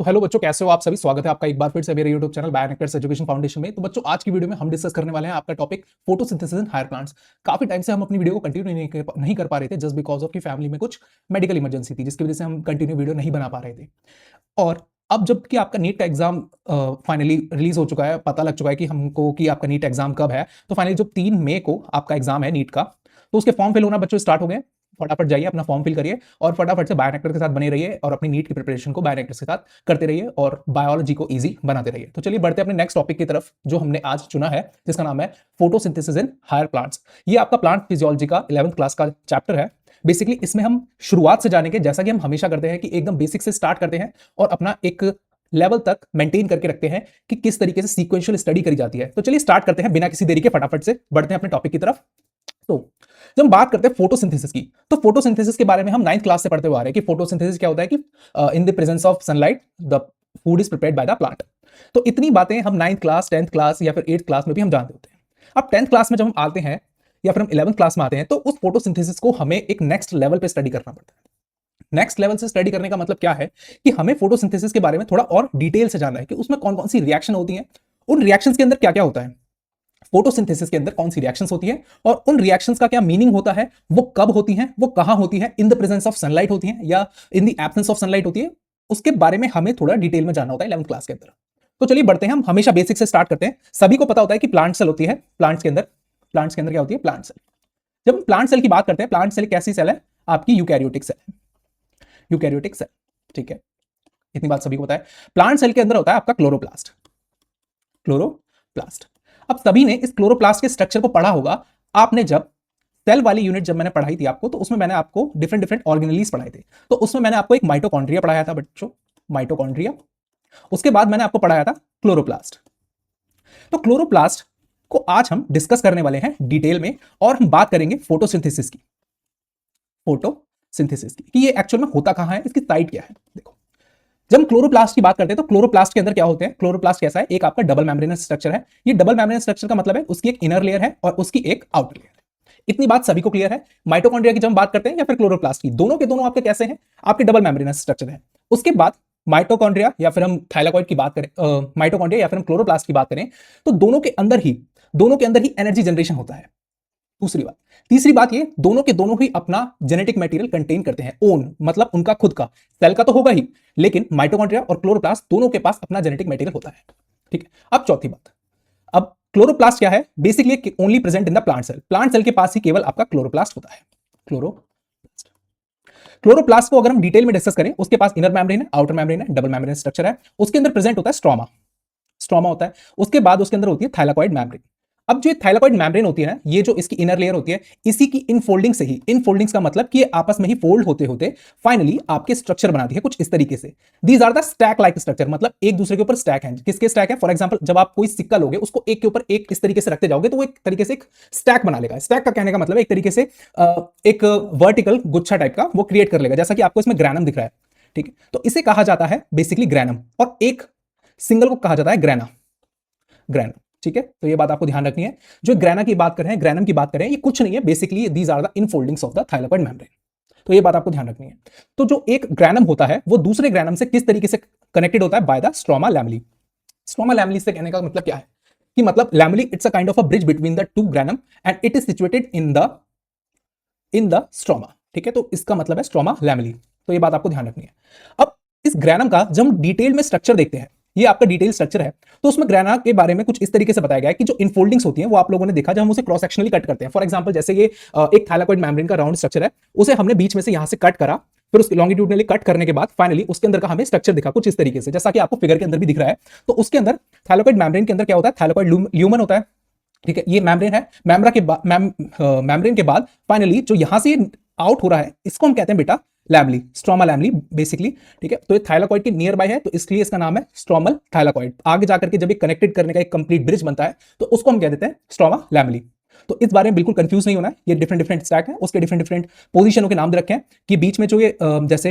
तो हेलो बच्चों, कैसे हो आप सभी। स्वागत है आपका एक बार फिर से मेरे यूट्यूब चैनल बायोनेक्टेड्स एजुकेशन फाउंडेशन में। तो बच्चों, आज की वीडियो में हम डिस्कस करने वाले हैं आपका topic photosynthesis in higher plants. काफी टाइम से हम अपनी वीडियो को कंटिन्यू नहीं कर पा रहे थे, जस्ट बिकॉज ऑफ की फैमिली में कुछ मेडिकल इमरजेंसी थी, जिसकी वजह से हम कंटिन्यू वीडियो नहीं बना पा रहे थे। और अब जबकि आपका नीट का एग्जाम फाइनली रिलीज हो चुका है, पता लग चुका है कि हमको कि आपका नीट एग्जाम कब है, तो फाइनली जो 3 मई को आपका एग्जाम है नीट का, तो उसके फॉर्म फिल होना बच्चों स्टार्ट हो गए। फटाफट जाइए, अपना फॉर्म फिल करिए और फटाफट से बायोनेक्टर के साथ बने रहिए और अपनी नीट की प्रिपरेशन को बायोनेक्टर के साथ करते रहिए और बायोलॉजी को इजी बनाते रहिए। तो चलिए बढ़ते हैं अपने नेक्स्ट टॉपिक की तरफ, जो हमने आज चुना है, जिसका नाम है फोटोसिंथेसिस इन हायर प्लांट्स। ये आपका प्लांट फिजियोलॉजी का 11th क्लास का चैप्टर है। बेसिकली इसमें हम शुरुआत से जानेंगे, जैसा कि हम हमेशा करते हैं कि एकदम बेसिक से स्टार्ट करते हैं और अपना एक लेवल तक मेंटेन करके रखते हैं कि किस तरीके से सीक्वेंशियल स्टडी करी जाती है। तो चलिए स्टार्ट करते हैं बिना किसी देरी के, फटाफट से बढ़ते हैं अपने टॉपिक की तरफ। तो जब हम बात करते हैं फोटोसिंथेसिस की, तो फोटोसिंथेसिस के बारे में हम 9th क्लास से पढ़ते हुए आ रहे हैं कि फोटोसिंथेसिस क्या होता है कि in the presence of sunlight the food is prepared by the plant. तो इतनी बातें हम 9th क्लास, 10th क्लास या फिर 8th क्लास में भी हम जानते होते हैं। अब 10th क्लास में जब हम आते हैं या फिर हम 11th क्लास में आते हैं, तो उस फोटोसिंथेसिस को हमें एक नेक्स्ट लेवल पे स्टडी करना पड़ता है। नेक्स्ट लेवल से स्टडी करने का मतलब क्या है कि हमें फोटोसिंथेसिस के बारे में थोड़ा और डिटेल से जानना है कि उसमें कौन कौन सी रिएक्शन होती हैं, उन रिएक्शंस के अंदर क्या क्या होता है, फोटोसिंथेसिस के अंदर कौन सी रिएक्शंस होती है और उन रिएक्शंस का क्या मीनिंग होता है, वो कब होती हैं, वो कहां होती है, in the presence of sunlight होती है या in the absence of sunlight होती है, उसके बारे में हमें थोड़ा डिटेल में जानना होता है 11th क्लास के अंदर। तो चलिए बढ़ते हैं, हम हमेशा बेसिक से स्टार्ट करते हैं। सभी को पता होता है कि प्लांट सेल होती है, प्लांट्स के अंदर क्या होती है, प्लांट सेल। जब हम प्लांट सेल की बात करते हैं, प्लांट सेल कैसी सेल है, आपकी यूकैरियोटिक सेल है, यूकैरियोटिक सेल। ठीक है, इतनी बात सभी को पता है। प्लांट सेल के अंदर होता है आपका क्लोरोप्लास्ट, क्लोरोप्लास्ट। अब सभी ने इस क्लोरोप्लास्ट के स्ट्रक्चर को पढ़ा होगा। आपने जब सेल वाली यूनिट जब मैंने पढ़ाई थी आपको, तो उसमें मैंने आपको डिफरेंट डिफरेंट ऑर्गेनेलीज पढ़ाए थे। तो उसमें मैंने आपको एक माइटोकॉन्ड्रिया पढ़ाया था बच्चों, माइटोकॉन्ड्रिया। उसके बाद मैंने आपको पढ़ाया था क्लोरोप्लास्ट। तो क्लोरोप्लास्ट को आज हम डिस्कस करने वाले हैं डिटेल में, और हम बात करेंगे फोटोसिंथेसिस की, फोटोसिंथेसिस की कि ये एक्चुअल में होता कहां है, इसकी साइट क्या है। देखो, जब हम क्लोरोप्लास्ट की बात करते हैं, तो क्लोरोप्लास्ट के अंदर क्या होते हैं, क्लोरोप्लास्ट कैसा है, एक आपका डबल मेम्ब्रेनस स्ट्रक्चर है। ये डबल मेम्ब्रेनस स्ट्रक्चर का मतलब है उसकी एक इनर लेयर है और उसकी एक आउटर लेयर है। इतनी बात सभी को क्लियर है। माइटोकॉन्ड्रिया की जब हम बात करते हैं या फिर क्लोरोप्लास्ट की, दोनों के दोनों आपके कैसे हैं, आपके डबल मेम्ब्रेनस स्ट्रक्चर है। उसके बाद माइटोकॉन्ड्रिया या फिर हम थाइलाकॉइड की बात करें, माइटोकॉन्ड्रिया या फिर हम क्लोरोप्लास्ट की बात करें, तो दोनों के अंदर ही एनर्जी जनरेशन होता है। दूसरी बात, तीसरी बात, ये दोनों के दोनों ही अपना जेनेटिक मटेरियल कंटेन करते हैं, ओन मतलब उनका खुद का, सेल का तो होगा ही, लेकिन माइटोकॉन्ड्रिया और क्लोरोप्लास्ट दोनों के पास अपना जेनेटिक मटेरियल होता है। ठीक है, अब चौथी बात, अब क्लोरोप्लास्ट क्या है, basically only present in the plant cell. Plant cell के पास ही केवल आपका क्लोरोप्लास्ट होता है, क्लोरोप्लास्ट। क्लोरोप्लास्ट को अगर हम डिटेल में डिस्कस करें, उसके पास इनर मेम्ब्रेन है, आउटर मेम्ब्रेन है, डबल मेम्ब्रेन स्ट्रक्चर है। उसके अंदर प्रेजेंट होता है स्ट्रोमा, स्ट्रोमा होता है। उसके बाद उसके अंदर होती है थाइलाकॉइड मेम्ब्रेन। अब जो थाइलाकॉइड मेम्ब्रेन होती है ना, ये जो इसकी इनर लेयर होती है, इसी की इनफोल्डिंग से ही, इनफोल्डिंग्स का मतलब कि ये आपस में ही फोल्ड होते होते फाइनली आपके स्ट्रक्चर बनाती है कुछ इस तरीके से। These are the stack like structure, मतलब एक दूसरे के ऊपर स्टैक है। किसके स्टैक है, फॉर एग्जांपल जब आप कोई सिक्का लोगे, उसको एक के ऊपर एक इस तरीके से रखते जाओगे, तो वो एक तरीके से एक स्टैक बना लेगा। स्टैक का कहने का मतलब एक तरीके से एक वर्टिकल गुच्छा टाइप का वो क्रिएट कर लेगा, जैसा कि आपको इसमें ग्रैनम दिख रहा है। ठीक है, तो इसे कहा जाता है बेसिकली ग्रैनम, और एक सिंगल को कहा जाता है ग्रैना, ग्रैनम। ठीक है, तो ये बात आपको ध्यान रखनी है। जो ग्रैना की बात कर रहे हैं, ग्रैनम की बात कर रहे हैं, ये कुछ नहीं है, basically these are the infoldings of the thylakoid membrane. तो ये बात आपको ध्यान रखनी है। तो जो एक ग्रैनम होता है, वो दूसरे ग्रैनम से किस तरीके से कनेक्टेड होता है, by the stroma lamellae. Stroma lamellae से कहने का मतलब क्या है कि मतलब lamellae it's a kind of a bridge between the two granum and it is situated in the stroma. ठीक है, तो इसका मतलब है स्ट्रोमा लैमेली। तो ये बात आपको ध्यान रखनी है। अब इस ग्रैनम का जब हम डिटेल में स्ट्रक्चर देखते हैं, ये आपका डिटेल स्ट्रक्चर है, तो उसमें ग्रैना के बारे में कुछ इस तरीके से बताया गया है कि जो इनफोल्डिंग्स होती हैं, वो आप लोगों ने देखा जब हम उसे क्रॉस सेक्शनली कट करते हैं। फॉर एग्जांपल जैसे ये एक थाइलाकॉइड मेम्ब्रेन का राउंड स्ट्रक्चर है, उसे हमने बीच में से यहां से कट करा, फिर उसके लॉन्गिट्यूडनली कट करने के बाद फाइनली उसके अंदर का हमें स्ट्रक्चर दिखा कुछ इस तरीके से, जैसा कि आपको फिगर के अंदर भी दिख रहा है। तो उसके अंदर थाइलाकॉइड मेम्ब्रेन के अंदर क्या होता है, थाइलाकॉइड ल्यूमन होता है। ठीक है, ये मेम्ब्रेन है। मेम्ब्रेन के बाद फाइनली जो यहां से आउट हो रहा है, इसको हम कहते हैं बेटा लैमली, स्ट्रोमा लैमली बेसिकली। ठीक है, तो ये थाइलाकॉइड के नियर बाय है, तो इसलिए इसका नाम है स्ट्रोमल थाइलाकॉइड। आगे जाकर के जब ये कनेक्टेड करने का एक कंप्लीट ब्रिज बनता है, तो उसको हम कह देते हैं स्ट्रोमा लैमली। तो इस बारे में बिल्कुल कंफ्यूज नहीं होना है। ये डिफरेंट डिफरेंट स्टैक है, उसके डिफरेंट डिफरेंट पोजीशनों के नाम दे रखे हैं कि बीच में जो ये जैसे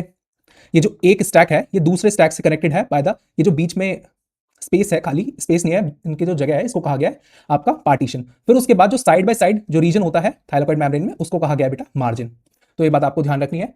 ये जो एक स्टैक है, ये दूसरे स्टैक से कनेक्टेड है बाय द, ये जो बीच में स्पेस है, खाली स्पेस नहीं है, इनकी जो जगह है, इसको कहा गया है आपका पार्टीशन। फिर उसके बाद जो साइड बाय साइड जो रीजन होता है थाइलाकॉइड मेम्ब्रेन में, उसको कहा गया है बेटा मार्जिन। तो ये बात आपको ध्यान रखनी है।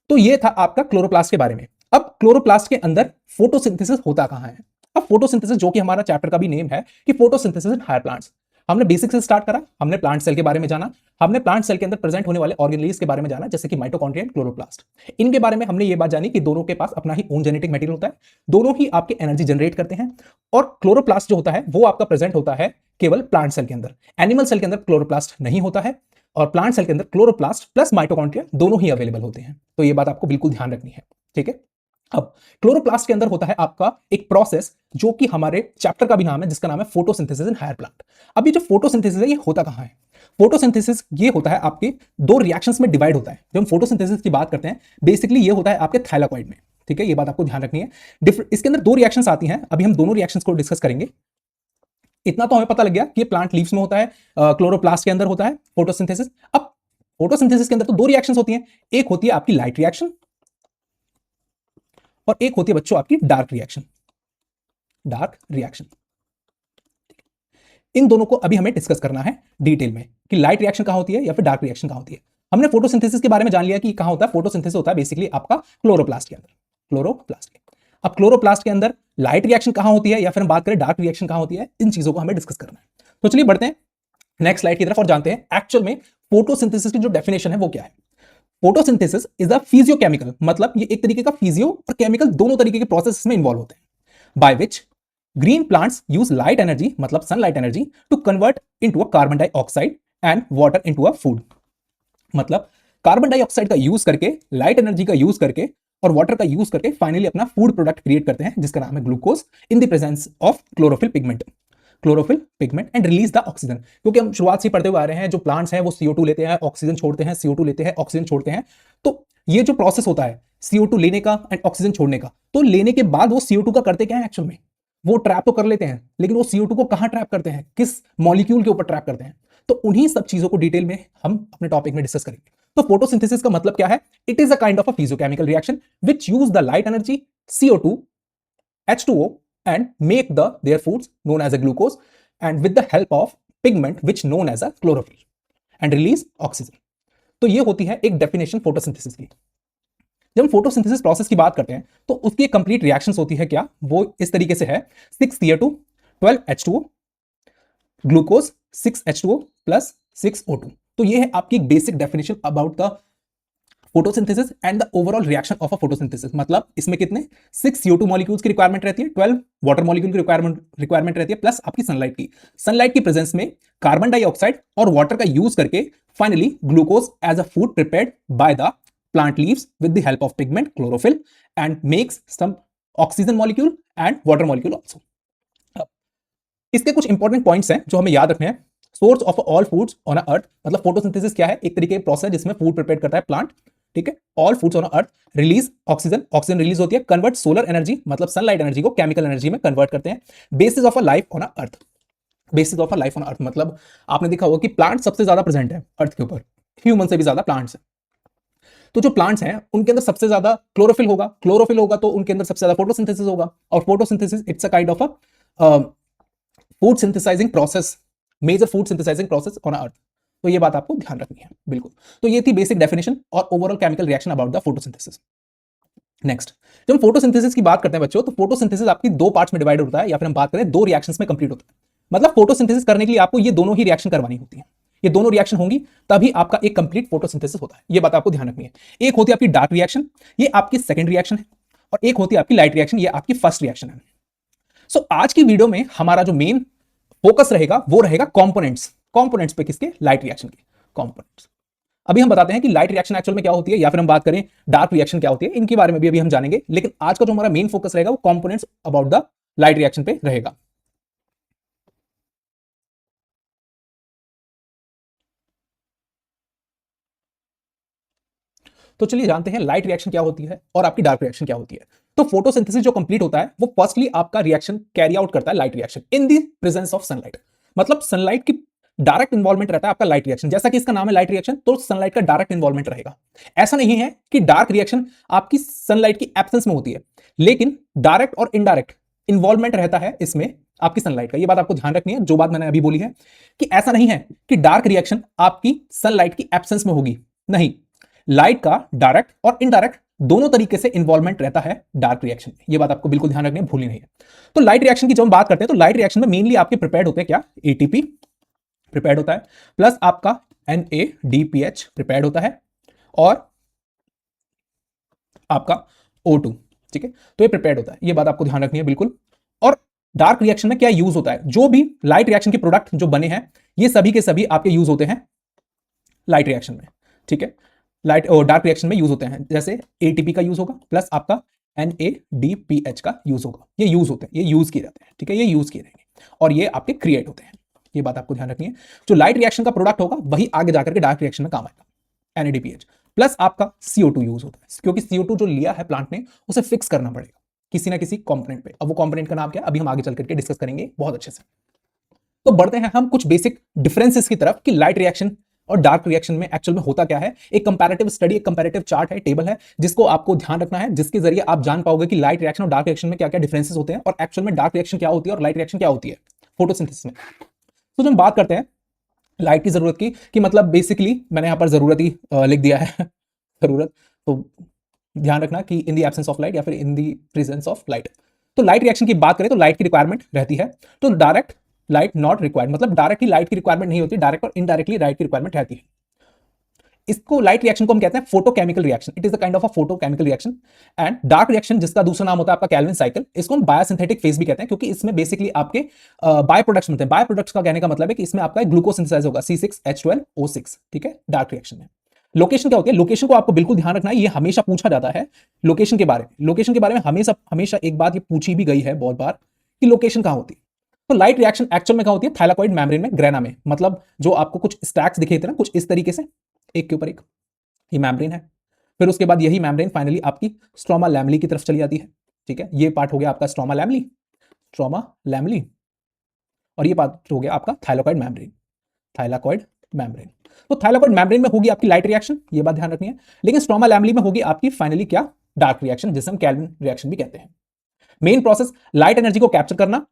तो ये था आपका क्लोरोप्लास्ट के बारे में। अब क्लोरोप्लास्ट के अंदर फोटोसिंथेसिस होता कहां है? अब फोटोसिंथेसिस, जो कि हमारा चैप्टर का भी नेम है कि फोटोसिंथेसिस इन हायर प्लांट्स, हमने बेसिक से स्टार्ट करा, हमने प्लांट सेल के बारे में जाना, हमने प्लांट सेल के अंदर प्रेजेंट होने वाले ऑर्गेनेल्स के बारे में जाना, जैसे कि माइटोकॉन्ड्रिया एंड क्लोरोप्लास्ट। इनके बारे में हमने ये बात जानी कि दोनों के पास अपना ही ओन जेनेटिक मटेरियल होता है, दोनों ही आपके एनर्जी जनरेट करते हैं, और क्लोरोप्लास्ट जो होता है वो आपका प्रेजेंट होता है केवल प्लांट सेल के अंदर। एनिमल सेल के अंदर क्लोरोप्लास्ट नहीं होता है, और प्लांट सेल के अंदर क्लोरोप्लास्ट प्लस माइटोकॉन्ड्रिया दोनों ही अवेलेबल होते हैं। तो ये बात आपको बिल्कुल ध्यान रखनी है, ठीक है। अब क्लोरोप्लास्ट के अंदर होता है आपका एक प्रोसेस जो कि हमारे चैप्टर का भी नाम है, जिसका नाम है फोटोसिंथेसिस इन हायर प्लांट। अब ये जो फोटोसिंथेसिस है ये होता कहां है? फोटोसिंथेसिस ये होता है आपके दो रिएक्शंस में डिवाइड होता है। जब हम फोटोसिंथेसिस की बात करते हैं बेसिकली ये होता है आपके थाइलाकॉइड में, ठीक है, ये बात आपको ध्यान रखनी है। इसके अंदर दो रिएक्शंस आती हैं, अभी हम दोनों रिएक्शंस को डिस्कस करेंगे। इतना तो हमें पता लग गया कि प्लांट लीव्स में होता है, क्लोरोप्लास्ट के अंदर होता है फोटोसिंथेसिस। अब फोटोसिंथेसिस के अंदर तो दो रिएक्शंस होती हैं, एक होती है आपकी लाइट रिएक्शन और एक होती है बच्चों आपकी डार्क रिएक्शन। डार्क रिएक्शन, इन दोनों को अभी हमें डिस्कस करना है डिटेल में कि लाइट रिएक्शन कहां होती है या फिर डार्क रिएक्शन कहां होती है। हमने फोटोसिंथेसिस के बारे में जान लिया कि कहां होता है। फोटोसिंथेसिस होता है बेसिकली आपका क्लोरोप्लास्ट के अंदर, क्लोरोप्लास्ट के। अब क्लोरोप्लास्ट के अंदर लाइट रिएक्शन कहां होती है या फिर हम बात करें डार्क रिएक्शन कहां होती है, इन चीजों को हमें डिस्कस करना है। तो चलिए बढ़ते हैं नेक्स्ट स्लाइड की तरफ और जानते हैं एक्चुअल में फोटोसिंथेसिस की जो डेफिनेशन है वो क्या है। फोटोसिंथेसिस इज अ फिजियोकेमिकल, मतलब ये एक तरीके का फिजियो और केमिकल दोनों तरीके के प्रोसेस में इन्वॉल्व होते हैं, by which green plants use light energy, मतलब sunlight energy, to convert into a carbon dioxide and water into a food. मतलब कार्बन डाइऑक्साइड का यूज करके, लाइट एनर्जी का यूज करके और वाटर का यूज करके फाइनली अपना फूड प्रोडक्ट क्रिएट करते हैं, जिसका नाम है glucose, in the presence of chlorophyll pigment. Chlorophyll pigment and release the oxygen, क्योंकि हम शुरुआत से पढ़ते हुए आ रहे हैं जो प्लांट्स हैं वो CO2 लेते हैं, ऑक्सीजन छोड़ते हैं, CO2 लेते हैं, ऑक्सीजन छोड़ते हैं। तो ये जो प्रोसेस होता है CO2 लेने का एंड ऑक्सीजन छोड़ने का, तो लेने के बाद वो CO2 का करते क्या है एक्चुअल में, वो ट्रैप तो कर लेते हैं, लेकिन वो CO2 को कहां ट्रैप करते हैं, किस मॉलिक्यूल के ऊपर ट्रैप करते हैं, तो उन्हीं सब चीजों को डिटेल में हम अपने टॉपिक में डिस्कस करेंगे। तो फोटोसिंथेसिस का मतलब क्या है? It is a kind of a physiochemical reaction which use the light energy CO2 H2O and make their foods known as a glucose and with the help of pigment which known as a chlorophyll and release oxygen। तो ये होती है एक definition photosynthesis की। जब हम photosynthesis process की बात करते हैं तो उसकी कंप्लीट रिएक्शंस होती है क्या, वो इस तरीके से है 6CO2 12H2O glucose 6H2O plus 6O2। तो ये है आपकी एक basic definition about the photosynthesis and the overall reaction of a photosynthesis. मतलब इसमें कितने 6 CO2 मॉलिक्यूल्स की रिक्वायरमेंट रहती है, 12 वाटर मॉलिक्यूल की रिक्वायरमेंट रहती है, प्लस आपकी सनलाइट की प्रेजेंस में कार्बन डाइऑक्साइड और वाटर का यूज करके finally glucose as a food prepared by the plant leaves with the help of pigment chlorophyll and makes some oxygen molecule and water molecule also. इसके कुछ important points हैं जो हमें याद रखने हैं। Source of all foods on earth, मतलब photosynthesis क्या है, एक तरीके का प्रोसेस जिसमें फूड प्रिपेयर करता है प्लांट, ठीक है। All foods on earth release oxygen, oxygen release होती है, कन्वर्ट सोलर एनर्जी मतलब सनलाइट एनर्जी को केमिकल एनर्जी में कन्वर्ट करते हैं। Basis of a life on earth, basis of a life on earth मतलब आपने देखा होगा कि प्लांट सबसे ज्यादा प्रेजेंट है अर्थ के ऊपर, ह्यूमन से भी ज्यादा प्लांट्स है। तो जो प्लांट्स हैं उनके अंदर सबसे ज्यादा क्लोरोफिल होगा, क्लोरोफिल होगा तो उनके अंदर सबसे ज्यादा फोटोसिंथेसिस होगा, और photosynthesis it's a kind of a food synthesising process, major food synthesising process on earth. तो ये बात आपको ध्यान रखनी है बिल्कुल। तो ये थी बेसिक डेफिनेशन और overall chemical reaction about the photosynthesis. Next, जब हम फोटोसिंथेसिस की बात करते हैं बच्चों, तो फोटोसिंथेसिस आपकी दो पार्ट्स में डिवाइड होता है, या फिर हम बात करें दो रिएक्शंस में कंप्लीट होता है। मतलब फोटोसिंथेसिस करने के लिए आपको ये दोनों ही रिएक्शन करवानी होती है, ये दोनों रिएक्शन होंगी तभी आपका एक कंप्लीट फोटोसिंथेसिस होता है। ये बात आपको ध्यान रखनी है। एक होती है आपकी डार्क रिएक्शन, ये आपकी सेकंड रिएक्शन है, और एक होती है आपकी लाइट रिएक्शन, ये आपकी फर्स्ट रिएक्शन है। सो आज की वीडियो में हमारा जो मेन फोकस रहेगा वो रहेगा कंपोनेंट्स, कंपोनेंट्स पे, किसके, लाइट रिएक्शन के कंपोनेंट्स। अभी हम बताते हैं कि लाइट रिएक्शन एक्चुअल में क्या होती है, या फिर हम बात करें डार्क रिएक्शन क्या होती है, इनके बारे में भी अभी हम जानेंगे। लेकिन आज का जो हमारा मेन फोकस रहेगा वो components about the light reaction पे रहेगा। तो चलिए जानते हैं लाइट रिएक्शन क्या होती है और आपकी डार्क रिएक्शन क्या होती है। तो फोटोसिंथेसिस जो कंप्लीट होता है वो फर्स्टली आपका रिएक्शन कैरी आउट करता है light reaction in the presence of sunlight. मतलब सनलाइट की डायरेक्ट इन्वॉल्वमेंट रहता है आपका लाइट रिएक्शन, जैसा कि इसका नाम है लाइट रिएक्शन, तो सनलाइट का डायरेक्ट इन्वॉल्वमेंट रहेगा। ऐसा नहीं है कि डार्क रिएक्शन आपकी सनलाइट की एब्सेंस में होती है, लेकिन डायरेक्ट और इनडायरेक्ट इन्वॉल्वमेंट रहता है इसमें आपकी सनलाइट का। ये बात आपको ध्यान रखनी है, जो बात मैंने अभी बोली है कि ऐसा नहीं है कि डार्क रिएक्शन आपकी सनलाइट की एब्सेंस में होगी, नहीं। लाइट का डायरेक्ट और इनडायरेक्ट दोनों तरीके से इन्वॉल्वमेंट रहता है डार्क रिएक्शन में। ये बात आपको बिल्कुल ध्यान रखनी है, भूलनी नहीं है। तो लाइट रिएक्शन की जब हम बात करते हैं तो लाइट रिएक्शन में मेनली आपके प्रिपेयर्ड होते हैं क्या, एटीपी प्रिपेयर्ड होता है, प्लस आपका NADPH प्रिपेयर्ड होता है, और आपका O2, ठीक है। तो ये प्रिपेयर्ड होता है, ये बात आपको ध्यान रखनी है बिल्कुल। और डार्क रिएक्शन में क्या यूज होता है, जो भी लाइट रिएक्शन के प्रोडक्ट जो बने हैं ये सभी के सभी आपके यूज होते हैं लाइट रिएक्शन में, ठीक है। लाइट और डार्क रिएक्शन में यूज होते हैं, जैसे एटीपी का यूज होगा प्लस आपका NADPH का यूज होगा, ये यूज होते हैं, ये यूज किए जाते हैं, ठीक है, ये यूज किए रहेंगे और ये आपके क्रिएट होते हैं। ये बात आपको ध्यान रखनी है, जो लाइट रिएक्शन का प्रोडक्ट होगा वही आगे जाकर के डार्क रिएक्शन में काम आएगा। NADPH प्लस आपका CO2 यूज होता है, क्योंकि CO2 जो लिया है प्लांट ने उसे फिक्स करना पड़ेगा किसी ना किसी कंपोनेंट पे। अब वो कंपोनेंट का नाम क्या है अभी हम आगे चल करके डिस्कस करेंगे बहुत अच्छे से। तो बढ़ते हैं हम कुछ बेसिक डिफरेंसेस की तरफ कि लाइट रिएक्शन और डार्क रिएक्शन में एक्चुअल में होता क्या है। एक कंपैरेटिव स्टडी, एक कंपैरेटिव चार्ट है, टेबल है, जिसको आपको ध्यान रखना है, जिसके जरिए आप जान पाओगे कि लाइट रिएक्शन और डार्क रिएक्शन में क्या क्या डिफरेंसेस होते हैं और एक्चुअल में डार्क रिएक्शन क्या होती है और लाइट रिएक्शन क्या होती है फोटोसिंथेसिस में। तो जब हम बात करते हैं लाइट की जरूरत की, कि मतलब बेसिकली मैंने यहां पर जरूरत ही लिख दिया है जरूरत, तो ध्यान रखना कि in the absence of light या फिर in the presence of light. तो लाइट रिएक्शन की बात करें तो लाइट की रिक्वायरमेंट रहती है, तो डायरेक्ट लाइट नॉट रिक्वायर्ड, मतलब डायरेक्टली लाइट की रिक्वायरमेंट नहीं होती, डायरेक्ट और इनडायरेक्टली लाइट की रिक्वायरमेंट रहती है। इसको लाइट रिएक्शन को हम कहते हैं photochemical reaction, it is a kind of a photochemical reaction. And dark reaction जिसका दूसरा नाम होता है आपका कैल्विन साइकिल, इसको हम बायोसिंथेटिक फेज भी कहते हैं, क्योंकि इसमें बेसिकली आपके बाय प्रोडक्ट्स मिलते हैं। बाय प्रोडक्ट्स का कहने का मतलब है कि इसमें आपका ग्लूकोज सिंथेसाइज होगा C6H12O6, ठीक है, डार्क रिएक्शन में। लोकेशन क्या होती है, लोकेशन को आपको बिल्कुल ध्यान रखना है, ये हमेशा पूछा जाता है लोकेशन के बारे में। लोकेशन के बारे में हमेशा हमेशा एक बात ये पूछी भी गई है बहुत बार कि लोकेशन कहां होती है। तो लाइट रिएक्शन एक्चुअल में कहां होती है, थाइलाकॉइड मेम्ब्रेन में, ग्रेना में, मतलब जो आपको कुछ स्टैक्स दिखे थे ना कुछ इस तरीके से एक के ऊपर एक, ये मेम्ब्रेन है। फिर उसके बाद यही मेम्ब्रेन फाइनली आपकी स्ट्रोमा लैमली की तरफ चली जाती है, ठीक है, ये पार्ट हो गया आपका स्ट्रोमा लैमली, स्ट्रोमा लैमली, और ये पार्ट हो गया आपका थाइलाकॉइड मेम्ब्रेन, थाइलाकॉइड मेम्ब्रेन। तो थाइलाकॉइड मेम्ब्रेन में होगी आपकी लाइट रिएक्शन, ये बात ध्यान रखनी है, लेकिन स्ट्रोमा लैमली में होगी आपकी फाइनली क्या, डार्क रिएक्शन, जिसे हम कैल्विन रिएक्शन भी कहते हैं। मेन प्रोसेस लाइट एनर्जी को कैप्चर करना,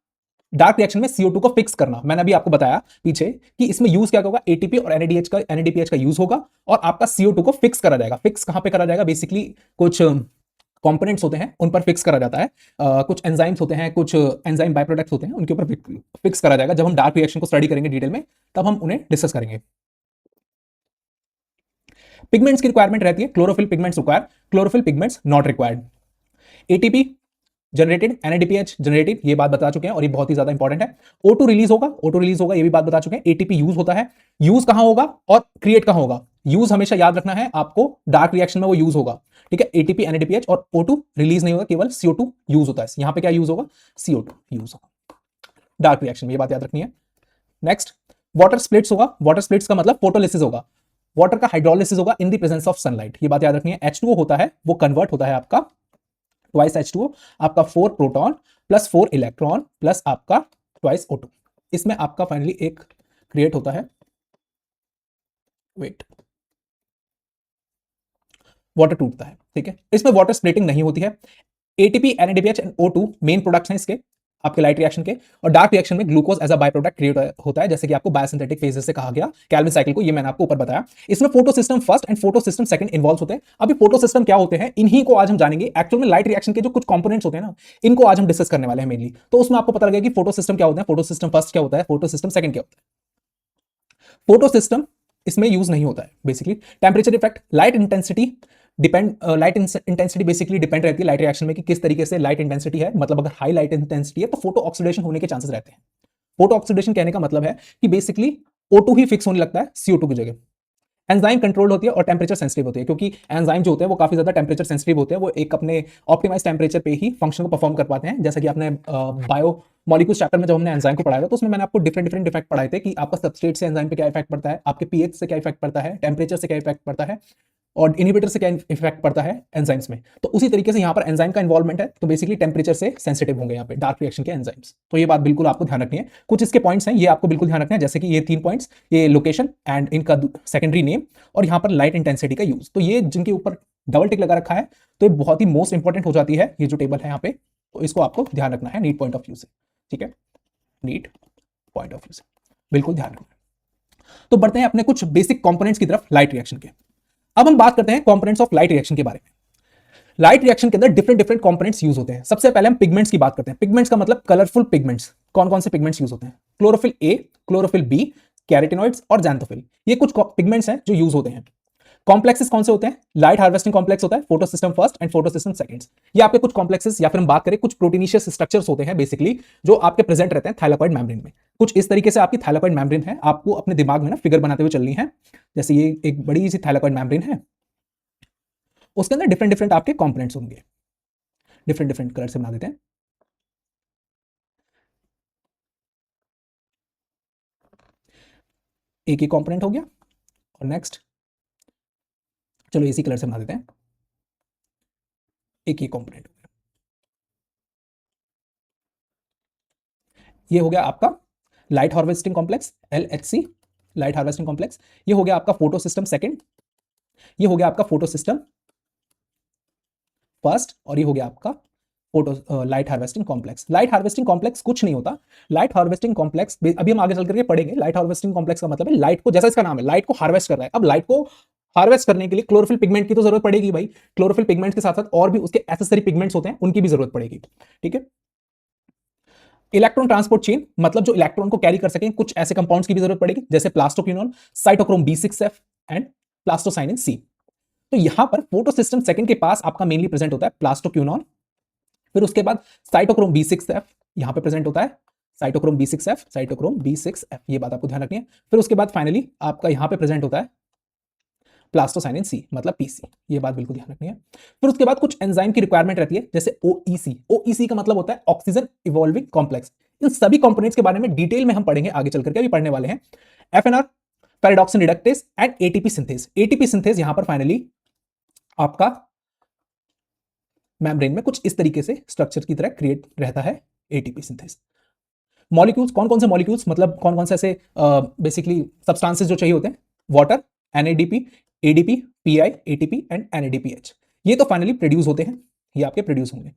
डार्क रिएक्शन में CO2 को फिक्स करना। मैंने अभी आपको बताया पीछे कि इसमें यूज क्या होगा, एटीपी और NADPH का यूज होगा और आपका CO2 को फिक्स करा जाएगा। फिक्स कहां पे करा जाएगा, बेसिकली कुछ कंपोनेंट्स होते हैं उन पर फिक्स करा जाता है, कुछ एंजाइम्स होते हैं, कुछ एंजाइम बाय प्रोडक्ट्स होते हैं, उनके ऊपर फिक्स करा जाएगा। जब हम डार्क रिएक्शन को स्टडी करेंगे डिटेल में तब हम उन्हें डिस्कस करेंगे। पिगमेंट्स की रिक्वायरमेंट रहती है, chlorophyll pigments require, chlorophyll pigments not required. ATP generated, NADPH generated, ये बात बता चुके हैं और ये बहुत ही ज्यादा इंपॉर्टेंट है। O2 रिलीज होगा, O2 रिलीज होगा, ये भी बात बता चुके हैं। एटीपी यूज होता है, यूज कहां होगा और क्रिएट कहां होगा, यूज हमेशा याद रखना है आपको, डार्क रिएक्शन में वो यूज होगा, ठीक है। एटीपी NADPH और O2 रिलीज नहीं होगा, केवल CO2 यूज होता है। यहां पे क्या यूज होगा, CO2 यूज होगा डार्क रिएक्शन में, ये बात याद रखनी है। नेक्स्ट, वाटर स्प्लिट्स होगा, वाटर स्प्लिट्स का मतलब फोटोलिसिस होगा, वाटर का हाइड्रोलिसिस होगा in the presence of sunlight, ये बात याद रखनी है। H2O होता है वो कन्वर्ट होता है आपका ट्वाइस H2O, आपका 4 प्रोटॉन प्लस 4 इलेक्ट्रॉन प्लस आपका ट्वाइस O2, इसमें आपका फाइनली एक क्रिएट होता है, वेट, वाटर टूटता है, ठीक है। इसमें वाटर स्प्लिटिंग नहीं होती है। ATP NADPH and O2 main products हैं इसके आपके लाइट रिएक्शन के, और डार्क रिएक्शन में glucose as a by product create होता है, जैसे कि आपको बायोसिंथेटिक फेजेस से कहा गया कैल्विन साइकिल को, ये मैंने आपको ऊपर बताया। इसमें photo system first and photo system second involve होते हैं। अभी फोटो सिस्टम क्या होते हैं इन्हीं को आज हम जानेंगे। एक्चुअल में लाइट रिएक्शन के जो कुछ कंपोनेंट्स होते हैं ना, इनको आज हम डिस्कस करने वाले हैं मेनली। तो उसमें आपको पता लगेगा कि फोटो सिस्टम क्या होता है, फोटो सिस्टम फर्स्ट क्या होता है, फोटो सिस्टम सेकंड क्या होता है। फोटो सिस्टम इसमें यूज नहीं होता है basically. Temperature effect, light intensity depend, light intensity basically depend रहती है लाइट रिएक्शन में कि किस तरीके से लाइट इंटेंसिटी है, मतलब अगर हाई लाइट इंटेंसिटी है तो फोटो ऑक्सीडेशन होने के चांसेस रहते हैं। फोटो ऑक्सीडेशन कहने का मतलब है कि बेसिकली O2 ही फिक्स होने लगता है CO2 की जगह। एंजाइम कंट्रोल होती है और टेम्परेचर सेंसिटिव होती है, क्योंकि एंजाइम जो होते हैं वो काफी ज्यादा टेम्परेचर सेंसिटिव होते हैं, वो एक अपने ऑप्टिमाइज टेम्परेचर पे ही फंक्शन को परफॉर्म कर पाते हैं। जैसा कि आपने बायो मॉलिक्यूल्स चैप्टर में जब हमने एंजाइम को पढ़ाया था तो उसमें मैंने आपको डिफरेंट डिफरेंट इफेक्ट पढ़ाए थे कि आपका सबस्ट्रेट से एंजाइम पे क्या इफेक्ट पड़ता है, आपके पीएच से क्या इफेक्ट पड़ता है, टेम्परेचर से क्या इफेक्ट पड़ता है और इनहिबिटर से क्या इफेक्ट पड़ता है एंजाइम्स में। तो उसी तरीके से यहाँ पर एंजाइम का इन्वॉल्वमेंट है, तो बेसिकली टेम्परेचर से सेंसिटिव होंगे यहाँ पे डार्क रिएक्शन के एंजाइम्स। तो ये बात बिल्कुल आपको ध्यान रखनी है। कुछ इसके पॉइंट्स हैं ये आपको बिल्कुल ध्यान रखना है, जैसे कि ये 3 पॉइंट्स, ये लोकेशन एंड इनका सेकेंडरी नेम और यहाँ पर लाइट इंटेंसिटी का यूज। तो ये जिनके ऊपर डबल टिक लगा रखा है तो ये बहुत ही मोस्ट इंपॉर्टेंट हो जाती है ये जो टेबल है यहाँ पे, तो इसको आपको ध्यान रखना है नीट पॉइंट ऑफ व्यू से, ठीक है, नीट पॉइंट ऑफ व्यू से बिल्कुल ध्यान रखना है। तो बढ़ते हैं अपने कुछ बेसिक कंपोनेंट्स की तरफ लाइट रिएक्शन के। अब हम बात करते हैं कंपोनेंट्स ऑफ लाइट रिएक्शन के बारे में। लाइट रिएक्शन के अंदर डिफरेंट डिफरेंट कंपोनेंट्स यूज होते हैं। सबसे पहले हम पिगमेंट्स की बात करते हैं। पिगमेंट्स का मतलब कलरफुल पिगमेंट्स। कौन कौन से पिगमेंट्स यूज होते हैं? Chlorophyll A, chlorophyll B, carotenoids और ज़ैंथोफिल, ये कुछ पिगमेंट्स हैं जो यूज होते हैं। कॉम्प्लेक्सेस कौन से होते हैं? लाइट हार्वेस्टिंग कॉम्प्लेक्स होता है, photosystem first and photosystem seconds. ये आपके कुछ कॉम्प्लेक्सेस, या फिर हम बात करें कुछ प्रोटीनिशियस स्ट्रक्चर्स होते हैं बेसिकली, जो आपके प्रेजेंट रहते हैं थाइलाकॉइड मेम्ब्रेन में। कुछ इस तरीके से आपकी थाइलाकॉइड मेम्ब्रेन है, आपको अपने दिमाग में ना फिगर बनाते हुए चलनी है। जैसे ये एक बड़ी सी थाइलाकॉइड मेम्ब्रेन है, उसके अंदर डिफरेंट डिफरेंट आपके कंपोनेंट्स होंगे, डिफरेंट डिफरेंट कलर से बना देते हैं। एक ही कंपोनेंट हो गया, और नेक्स्ट चलो इसी कलर से बना देते हैं। एक ही कंपोनेंट हो गया, ये हो गया आपका light harvesting complex, LHC, light harvesting complex. ये हो गया आपका फोटो सिस्टम सेकंड, ये हो गया आपका फोटो सिस्टम फर्स्ट, और ये हो गया आपका photo light harvesting complex. Light harvesting complex कुछ नहीं होता। लाइट हार्वेस्टिंग कॉम्प्लेक्स अभी हम आगे चल करके पढ़ेंगे। लाइट हार्वेस्टिंग कॉम्प्लेक्स का मतलब है लाइट को, जैसा इसका नाम है, लाइट को हार्वेस्ट कर रहा है। अब लाइट को हार्वेस्ट करने के लिए क्लोरोफिल पिगमेंट की तो जरूरत पड़ेगी भाई। क्लोरोफिल पिगमेंट के साथ साथ और भी उसके एसेसरी पिगमेंट्स होते हैं, उनकी भी जरूरत पड़ेगी। ठीक है। इलेक्ट्रॉन ट्रांसपोर्ट चेन, मतलब जो इलेक्ट्रॉन को कैरी कर सकें, कुछ ऐसे कंपाउंड्स की भी जरूरत पड़ेगी, जैसे plastoquinone, cytochrome B6F and plastocyanin C। तो यहां पर फोटो सिस्टम सेकंड के पास आपका मेनली प्रेजेंट होता है प्लास्टोक्विनोन, फिर उसके बाद साइटोक्रोम B6F यहां पे प्रेजेंट होता है, साइटोक्रोम B6F, साइटोक्रोम B6F, ये बात आपको ध्यान रखनी है। फिर उसके बाद फाइनली आपका यहां पे प्रेजेंट होता है प्लास्टोसाइनिन C, मतलब PC, ये बात बिल्कुल ध्यान रखनी है। फिर उसके बाद कुछ एंजाइम की रिक्वायरमेंट रहती है, जैसे OEC। OEC का मतलब होता है ऑक्सीजन इवॉल्विंग कॉम्प्लेक्स। इन सभी कंपोनेंट्स के बारे में डिटेल में हम पढ़ेंगे आगे चल करके, अभी पढ़ने वाले हैं। FNR, ferredoxin reductase and ATP synthase. ATP synthase यहां पर फाइनली आपका मेम्ब्रेन में कुछ इस तरीके से स्ट्रक्चर की तरह क्रिएट रहता है, ATP सिंथेज। मॉलिक्यूल्स, कौन कौन से मॉलिक्यूल्स, मतलब कौन कौन से ऐसे बेसिकली सब्सटेंसेस जो चाहिए होते हैं? Water, NADP, ADP, PI, ATP and NADPH। ये तो फाइनली प्रोड्यूस होते हैं, ये आपके प्रोड्यूस होंगे,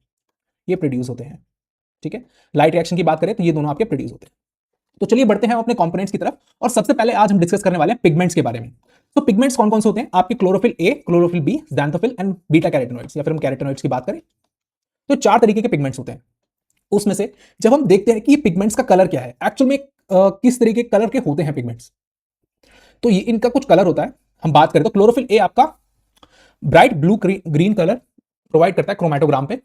ये प्रोड्यूस होते हैं। ठीक है। लाइट रिएक्शन की बात करें तो ये दोनों आपके प्रोड्यूस होते हैं। तो चलिए बढ़ते हैं अपने कंपोनेंट्स की तरफ, और सबसे पहले आज हम डिस्कस करने वाले हैं पिगमेंट्स के बारे में। तो पिगमेंट्स कौन कौन से होते हैं? आपके chlorophyll A, chlorophyll B, xanthophyll and beta carotenoids, या फिर हम कैरोटिनॉइड्स की बात करें तो चार तरीके के पिगमेंट्स होते हैं। उसमें से जब हम देखते हैं कि पिगमेंट्स का कलर क्या है, एक्चुअल में किस तरीके के कलर के होते हैं पिगमेंट्स, तो ये इनका कुछ कलर होता है। हम बात करें तो क्लोरोफिल ए आपका bright blue green colour provide करता है क्रोमेटोग्राम पे,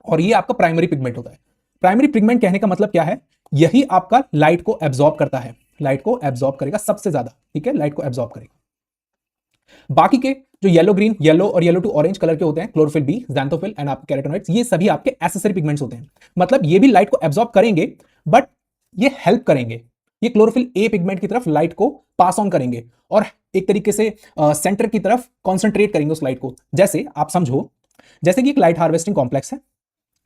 और ये आपका प्राइमरी पिगमेंट होता है। प्राइमरी पिगमेंट कहने का मतलब क्या है? यही आपका लाइट को एब्जॉर्ब करता है, लाइट को एब्जॉर्ब करेगा सबसे ज्यादा। ठीक है, लाइट को एब्जॉर्ब करेगा। बाकी के जो येलो ग्रीन, येलो और येलो टू ऑरेंज कलर के होते हैं, क्लोरोफिल बी, ज़ैंथोफिल एंड आपके कैरोटिनॉइड्स, ये सभी आपके एसेसरी पिगमेंट्स होते हैं। मतलब ये भी लाइट को एब्जॉर्ब करेंगे, बट ये हेल्प करेंगे, ये क्लोरोफिल ए पिगमेंट की तरफ लाइट को पास ऑन करेंगे, और एक तरीके से सेंटर की तरफ कॉन्सेंट्रेट करेंगे उस लाइट को। जैसे आप समझो, जैसे कि एक लाइट हार्वेस्टिंग कॉम्प्लेक्स है।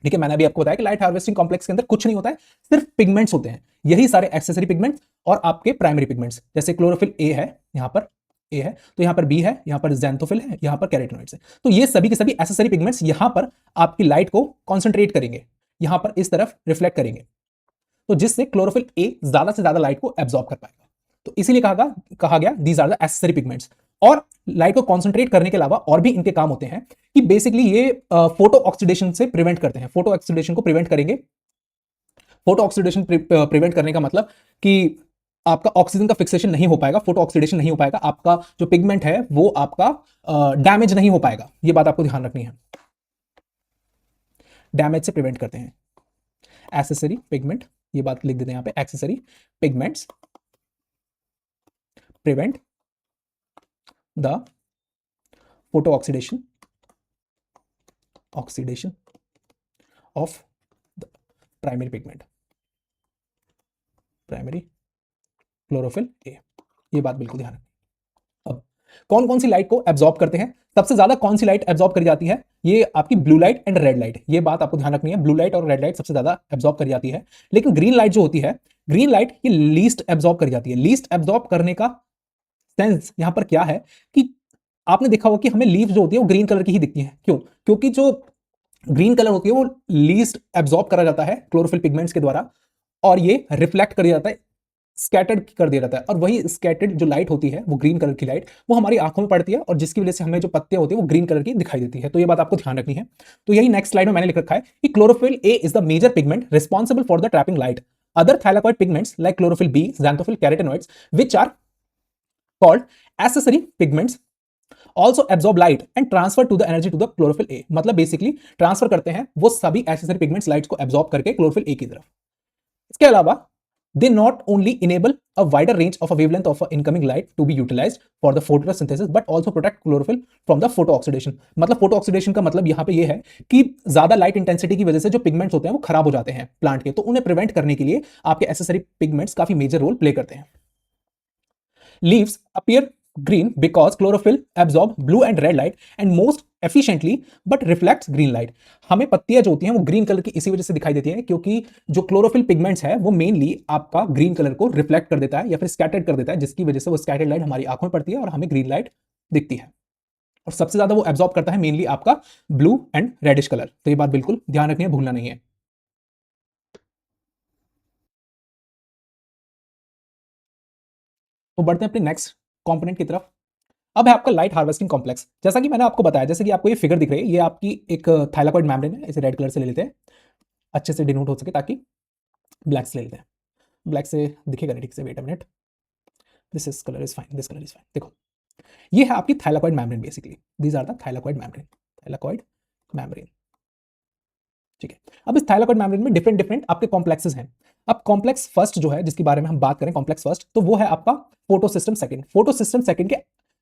ठीक है, मैंने अभी आपको बताया कि लाइट हार्वेस्टिंग कॉम्प्लेक्स के अंदर कुछ नहीं होता है, सिर्फ पिगमेंट्स होते हैं, यही सारे एक्सेसरी पिगमेंट्स और आपके प्राइमरी पिगमेंट्स। जैसे क्लोरोफिल ए है, यहां पर ए है, तो यहां पर बी है, यहां पर ज़ैंथोफिल है, यहां पर कैरोटिनॉइड्स है। तो ये सभी के सभी एक्सेसरी पिगमेंट्स यहां पर आपकी लाइट को कॉन्सेंट्रेट करेंगे, यहां पर इस तरफ रिफ्लेक्ट करेंगे, तो जिससे क्लोरोफिल ए ज्यादा से ज्यादा लाइट को एब्जॉर्ब कर पाएगा। तो इसीलिए कहा गया these are the accessory pigments. और लाइट को कॉन्सेंट्रेट करने के अलावा और भी इनके काम होते हैं कि बेसिकली ये फोटो ऑक्सीडेशन से प्रिवेंट करते हैं, फोटो ऑक्सीडेशन को प्रिवेंट करेंगे। फोटो ऑक्सीडेशन प्रिवेंट करने का मतलब कि आपका ऑक्सीजन का फिक्सेशन नहीं हो पाएगा, फोटो ऑक्सीडेशन नहीं हो पाएगा, आपका जो पिगमेंट है वो आपका डैमेज नहीं हो पाएगा। ये बात आपको ध्यान रखनी है, डैमेज से प्रिवेंट करते हैं। एसेसरी पिगमेंट, ये बात लिख देते हैं यहां पे, accessory pigments prevent the photo oxidation of the primary pigment, primary chlorophyll A. ये बात बिल्कुल ध्यान रखें। अब कौन कौन सी लाइट को एब्जॉर्ब करते हैं? सबसे ज्यादा कौन सी लाइट एब्जॉर्ब करी जाती है? ये आपकी blue light and red light, ये बात आपको ध्यान रखनी है। ब्लू लाइट और रेड लाइट सबसे ज्यादा एब्जॉर्ब करी जाती है, लेकिन ग्रीन लाइट जो होती है, ग्रीन लाइट ये लीस्ट एब्जॉर्ब करी जाती है। लीस्ट एब्जॉर्ब करने का सेंस यहां पर क्या है कि आपने देखा होगा कि हमें लीफ जो होती है वो ग्रीन कलर की ही दिखती है। क्यों? क्योंकि जो ग्रीन कलर होती है वो लीस्ट एब्जॉर्ब करा जाता है क्लोरोफिल पिगमेंट्स के द्वारा, और ये रिफ्लेक्ट कर जाता है स्कैटर्ड कर दिया जाता है, और वही स्कैटर्ड जो लाइट होती है वो ग्रीन कलर की लाइट वो हमारी आंखों में पड़ती है, और जिसकी वजह से हमें जो पत्ते होते हैं वो ग्रीन कलर की दिखाई देती है। तो ये बात आपको ध्यान रखनी है। तो यही नेक्स्ट स्लाइड में मैंने लिख रखा है कि chlorophyll A is the major pigment responsible for the trapping light. Other thylakoid pigments like chlorophyll B, xanthophyll, carotenoids which are called accessory pigments also absorb light and transfer to the energy to the chlorophyll A। मतलब basically transfer करते हैं वो सभी accessory pigments lights को absorb करके chlorophyll A की तरफ। इसके अलावा they not only enable a wider range of a wavelength of a incoming light to be utilized for the photosynthesis but also protect chlorophyll from the photo-oxidation। मतलब photo oxidation का मतलब यहां पे ये है कि ज्यादा लाइट इंटेंसिटी की वजह से जो पिगमेंट्स होते हैं वो खराब हो जाते हैं प्लांट के, तो उन्हें प्रिवेंट करने के लिए आपके एसेसरी पिगमेंट्स काफी मेजर रोल प्ले करते हैं। Leaves appear green because chlorophyll absorb blue and red light and most efficiently but reflects green light। हमें पत्तियां जो होती हैं वो ग्रीन कलर की इसी वजह से दिखाई देती हैं क्योंकि जो क्लोरोफिल पिगमेंट्स है वो मेनली आपका ग्रीन कलर को रिफ्लेक्ट कर देता है या फिर स्कैटर्ड कर देता है, जिसकी वजह से वो स्कैटर्ड लाइट हमारी आंखों में पड़ती है और हमें ग्रीन लाइट दिखती है। और सबसे ज्यादा वो एब्जॉर्ब करता है मेनली आपका ब्लू एंड रेडिश कलर। तो ये बात बिल्कुल ध्यान रखनी है, भूलना नहीं है। तो बढ़ते हैं अपने नेक्स्ट कंपोनेंट की तरफ। अब है आपका लाइट हार्वेस्टिंग कॉम्प्लेक्स। जैसा कि मैंने आपको बताया, जैसे कि आपको ये फिगर दिख रही है, ये आपकी एक थाइलाकॉइड मेम्ब्रेन है। इसे रेड कलर से ले लेते हैं अच्छे से डिनोट हो सके, ताकि ब्लैक से ले लेते हैं। ब्लैक से दिखेगा नहीं ठीक से, wait a minute, this is colour is fine, this colour is fine. देखो ये है आपकी thylakoid membrane, basically these are the thylakoid membrane, thylakoid membrane. ठीक है, अब इस थाइलाकॉइड मेम्ब्रेन में डिफरेंट डिफरेंट आपके कॉम्प्लेक्सेस हैं। अब कॉम्प्लेक्स फर्स्ट जो है जिसके बारे में हम बात करें, कॉम्प्लेक्स फर्स्ट, तो वो है आपका photo system second. Photo system second के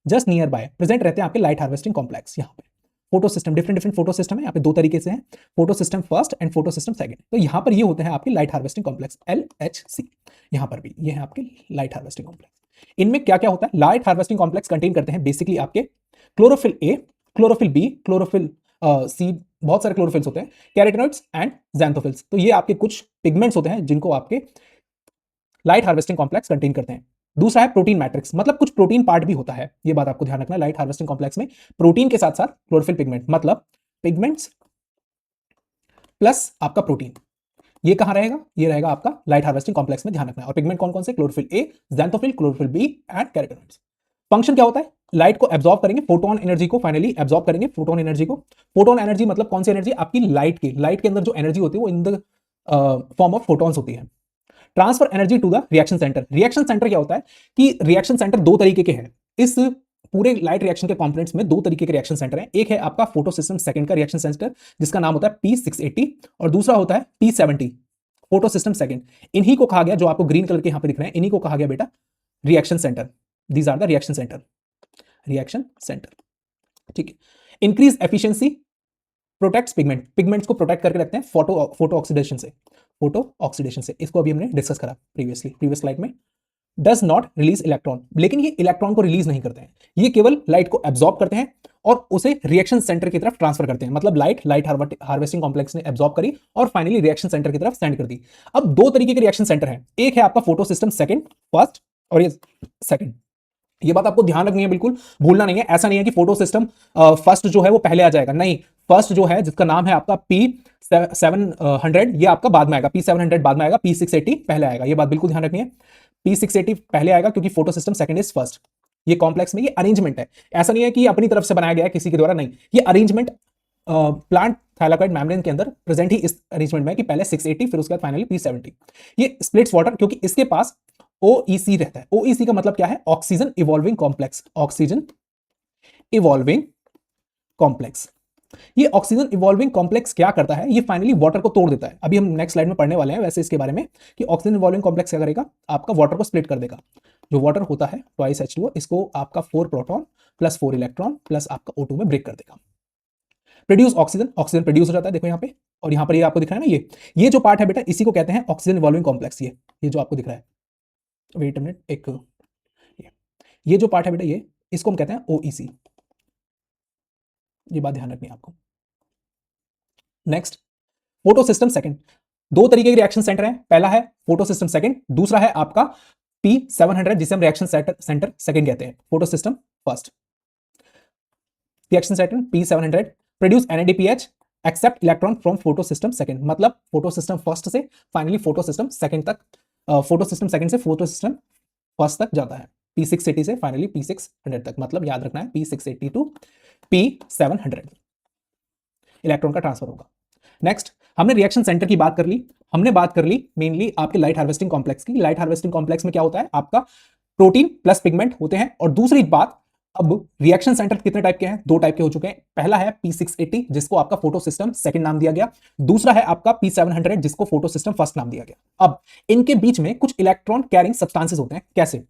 जस्ट नियर बाय प्रेजेंट रहते हैं आपके लाइट हार्वेस्टिंग कॉम्प्लेक्स। यहाँ पे photo system, different different photo system है यहाँ पे, दो तरीके से हैं, photosystem first and photo system second. तो यहाँ पर ये होते हैं आपके लाइट हार्वेस्टिंग कॉम्प्लेक्स, LHC। यहाँ पर भी ये है आपके लाइट हार्वेस्टिंग कॉम्प्लेक्स। इनमें क्या क्या होता है? लाइट हार्वेस्टिंग कॉम्प्लेक्स कंटेन करते हैं बेसिकली आपके chlorophyll A, chlorophyll B, chlorophyll C, बहुत सारे क्लोरोफिल्स होते हैं, कैरोटेनॉइड्स एंड xanthophyll। तो ये आपके कुछ पिगमेंट्स होते हैं जिनको आपके लाइट हार्वेस्टिंग कॉम्प्लेक्स कंटेन करते हैं। दूसरा है प्रोटीन मैट्रिक्स, मतलब कुछ प्रोटीन पार्ट भी होता है। ये बात आपको ध्यान रखना है, लाइट हार्वेस्टिंग कॉम्प्लेक्स में प्रोटीन के साथ साथ क्लोरोफिल पिगमेंट, मतलब पिगमेंट्स प्लस आपका प्रोटीन, ये कहां रहेगा? ये रहेगा आपका लाइट हार्वेस्टिंग कॉम्प्लेक्स में, ध्यान रखना है। और पिगमेंट कौन कौन से? Chlorophyll A, xanthophyll, chlorophyll B and carotenoids. Function क्या होता है? लाइट को एब्जॉर्ब करेंगे, फोटोन एनर्जी को फाइनली एब्जॉर्ब करेंगे, फोटोन एनर्जी को। फोटोन एनर्जी मतलब कौन सी एनर्जी? आपकी लाइट की, लाइट के अंदर जो एनर्जी होती है वो in the form of photons होती है। Transfer energy to the reaction centre. Reaction centre क्या होता है कि रिएक्शन सेंटर दो तरीके के हैं। इस पूरे लाइट रिएक्शन के कंपोनेंट्स में दो तरीके के रिएक्शन सेंटर हैं। एक है आपका फोटो सिस्टम सेकंड का रिएक्शन सेंटर जिसका नाम होता है P680, और दूसरा होता है P70, फोटो सिस्टम सेकंड। इन्हीं को कहा गया, जो आपको ग्रीन कलर के यहां पे दिख रहे हैं, इन्हीं को कहा गया बेटा reaction centre. These are the reaction centre, reaction centre. ठीक है, increase efficiency, protects pigment, pigments को प्रोटेक्ट करके रखते हैं फोटो ऑक्सीडेशन से, फोटो ऑक्सीडेशन से। इसको अभी हमने डिस्कस करा प्रीवियस स्लाइड में। डज नॉट रिलीज इलेक्ट्रॉन, लेकिन ये इलेक्ट्रॉन को रिलीज नहीं करते हैं, ये केवल लाइट को एब्जॉर्ब करते हैं और उसे रिएक्शन सेंटर की तरफ ट्रांसफर करते हैं। मतलब लाइट हार्वेस्टिंग कॉम्प्लेक्स ने एब्जॉर्ब करी और फाइनली रिएक्शन सेंटर की तरफ सेंड कर दी। अब दो तरीके के रिएक्शन सेंटर हैं, एक है आपका फोटो सिस्टम सेकंड फर्स्ट, और ये सेकंड। ये बात आपको ध्यान रखनी है, बिल्कुल भूलना नहीं है। ऐसा नहीं है कि फोटो सिस्टम फर्स्ट जो है वो पहले आ जाएगा, नहीं। फर्स्ट जो है जिसका नाम है आपका P700, ये आपका बाद में आएगा। P700 बाद में आएगा, P680 पहले आएगा। ये बात बिल्कुल ध्यान रखनी है, P680 पहले आएगा क्योंकि photo system second is first. ये कॉम्प्लेक्स में ये अरेंजमेंट है, ऐसा नहीं है कि अपनी तरफ से बनाया गया है किसी के द्वारा, नहीं। ये अरेंजमेंट प्लांट थाइलाकॉइड मेम्ब्रेन के अंदर प्रेजेंट ही इस अरेंजमेंट में कि पहले 680 फिर उसके बाद फाइनली P70। ये स्प्लिट्स वाटर क्योंकि इसके पास OEC रहता है। OEC का मतलब क्या है? Oxygen evolving complex, oxygen evolving complex. ये ऑक्सीजन इवॉल्विंग कॉम्प्लेक्स क्या करता है? ये फाइनली वाटर को तोड़ देता है। अभी हम नेक्स्ट स्लाइड में पढ़ने वाले हैं वैसे इसके बारे में कि ऑक्सीजन इवॉल्विंग कॉम्प्लेक्स क्या करेगा, आपका वाटर को स्प्लिट कर देगा। जो वाटर होता है ट्वाइस H2O, इसको आपका 4 प्रोटॉन प्लस 4 इलेक्ट्रॉन प्लस आपका O2 में ब्रेक कर देगा। प्रोड्यूस ऑक्सीजन, ऑक्सीजन प्रोड्यूस हो जाता है, देखो यहाँ पे। और यहाँ पर ये आपको दिख रहा है ना, ये जो पार्ट है बेटा, इसी को कहते हैं ऑक्सीजन इवॉल्विंग कॉम्प्लेक्स। ये जो आपको दिख रहा है, वेट अ मिनट, एक ये जो पार्ट है बेटा, ये इसको हम कहते हैं OEC। ये बात ध्यान रखनी है आपको। Next, photo system second. दो तरीके के रिएक्शन सेंटर हैं, पहला है फोटो सिस्टम सेकंड, दूसरा है आपका P700 जिसे हम रिएक्शन सेंटर सेकंड कहते हैं। Photosystem first, reaction centre P700 produce NADPH accept electron from photosystem second. मतलब फोटो सिस्टम फर्स्ट से फाइनली फोटो सिस्टम सेकंड तक फोटो सिस्टम सेकंड से फोटो सिस्टम फर्स्ट तक जाता है, P680 से फाइनली P600 तक, मतलब याद रखना है P680 टू P700 इलेक्ट्रॉन का ट्रांसफर होगा। नेक्स्ट हमने रिएक्शन सेंटर की बात कर ली, हमने बात कर ली मेनली आपके लाइट हार्वेस्टिंग कॉम्प्लेक्स की। लाइट हार्वेस्टिंग कॉम्प्लेक्स में क्या होता है, आपका प्रोटीन प्लस पिगमेंट होते हैं। और दूसरी बात, अब रिएक्शन सेंटर कितने टाइप के हैं, दो टाइप के हो चुके हैं। पहला है P680 जिसको आपका फोटो सिस्टम सेकंड नाम दिया गया, दूसरा है आपका P700 जिसको फोटो सिस्टम फर्स्ट नाम दिया गया। अब इनके बीच में कुछ इलेक्ट्रॉन कैरिंग सब्सटेंसेस होते हैं। कैसे,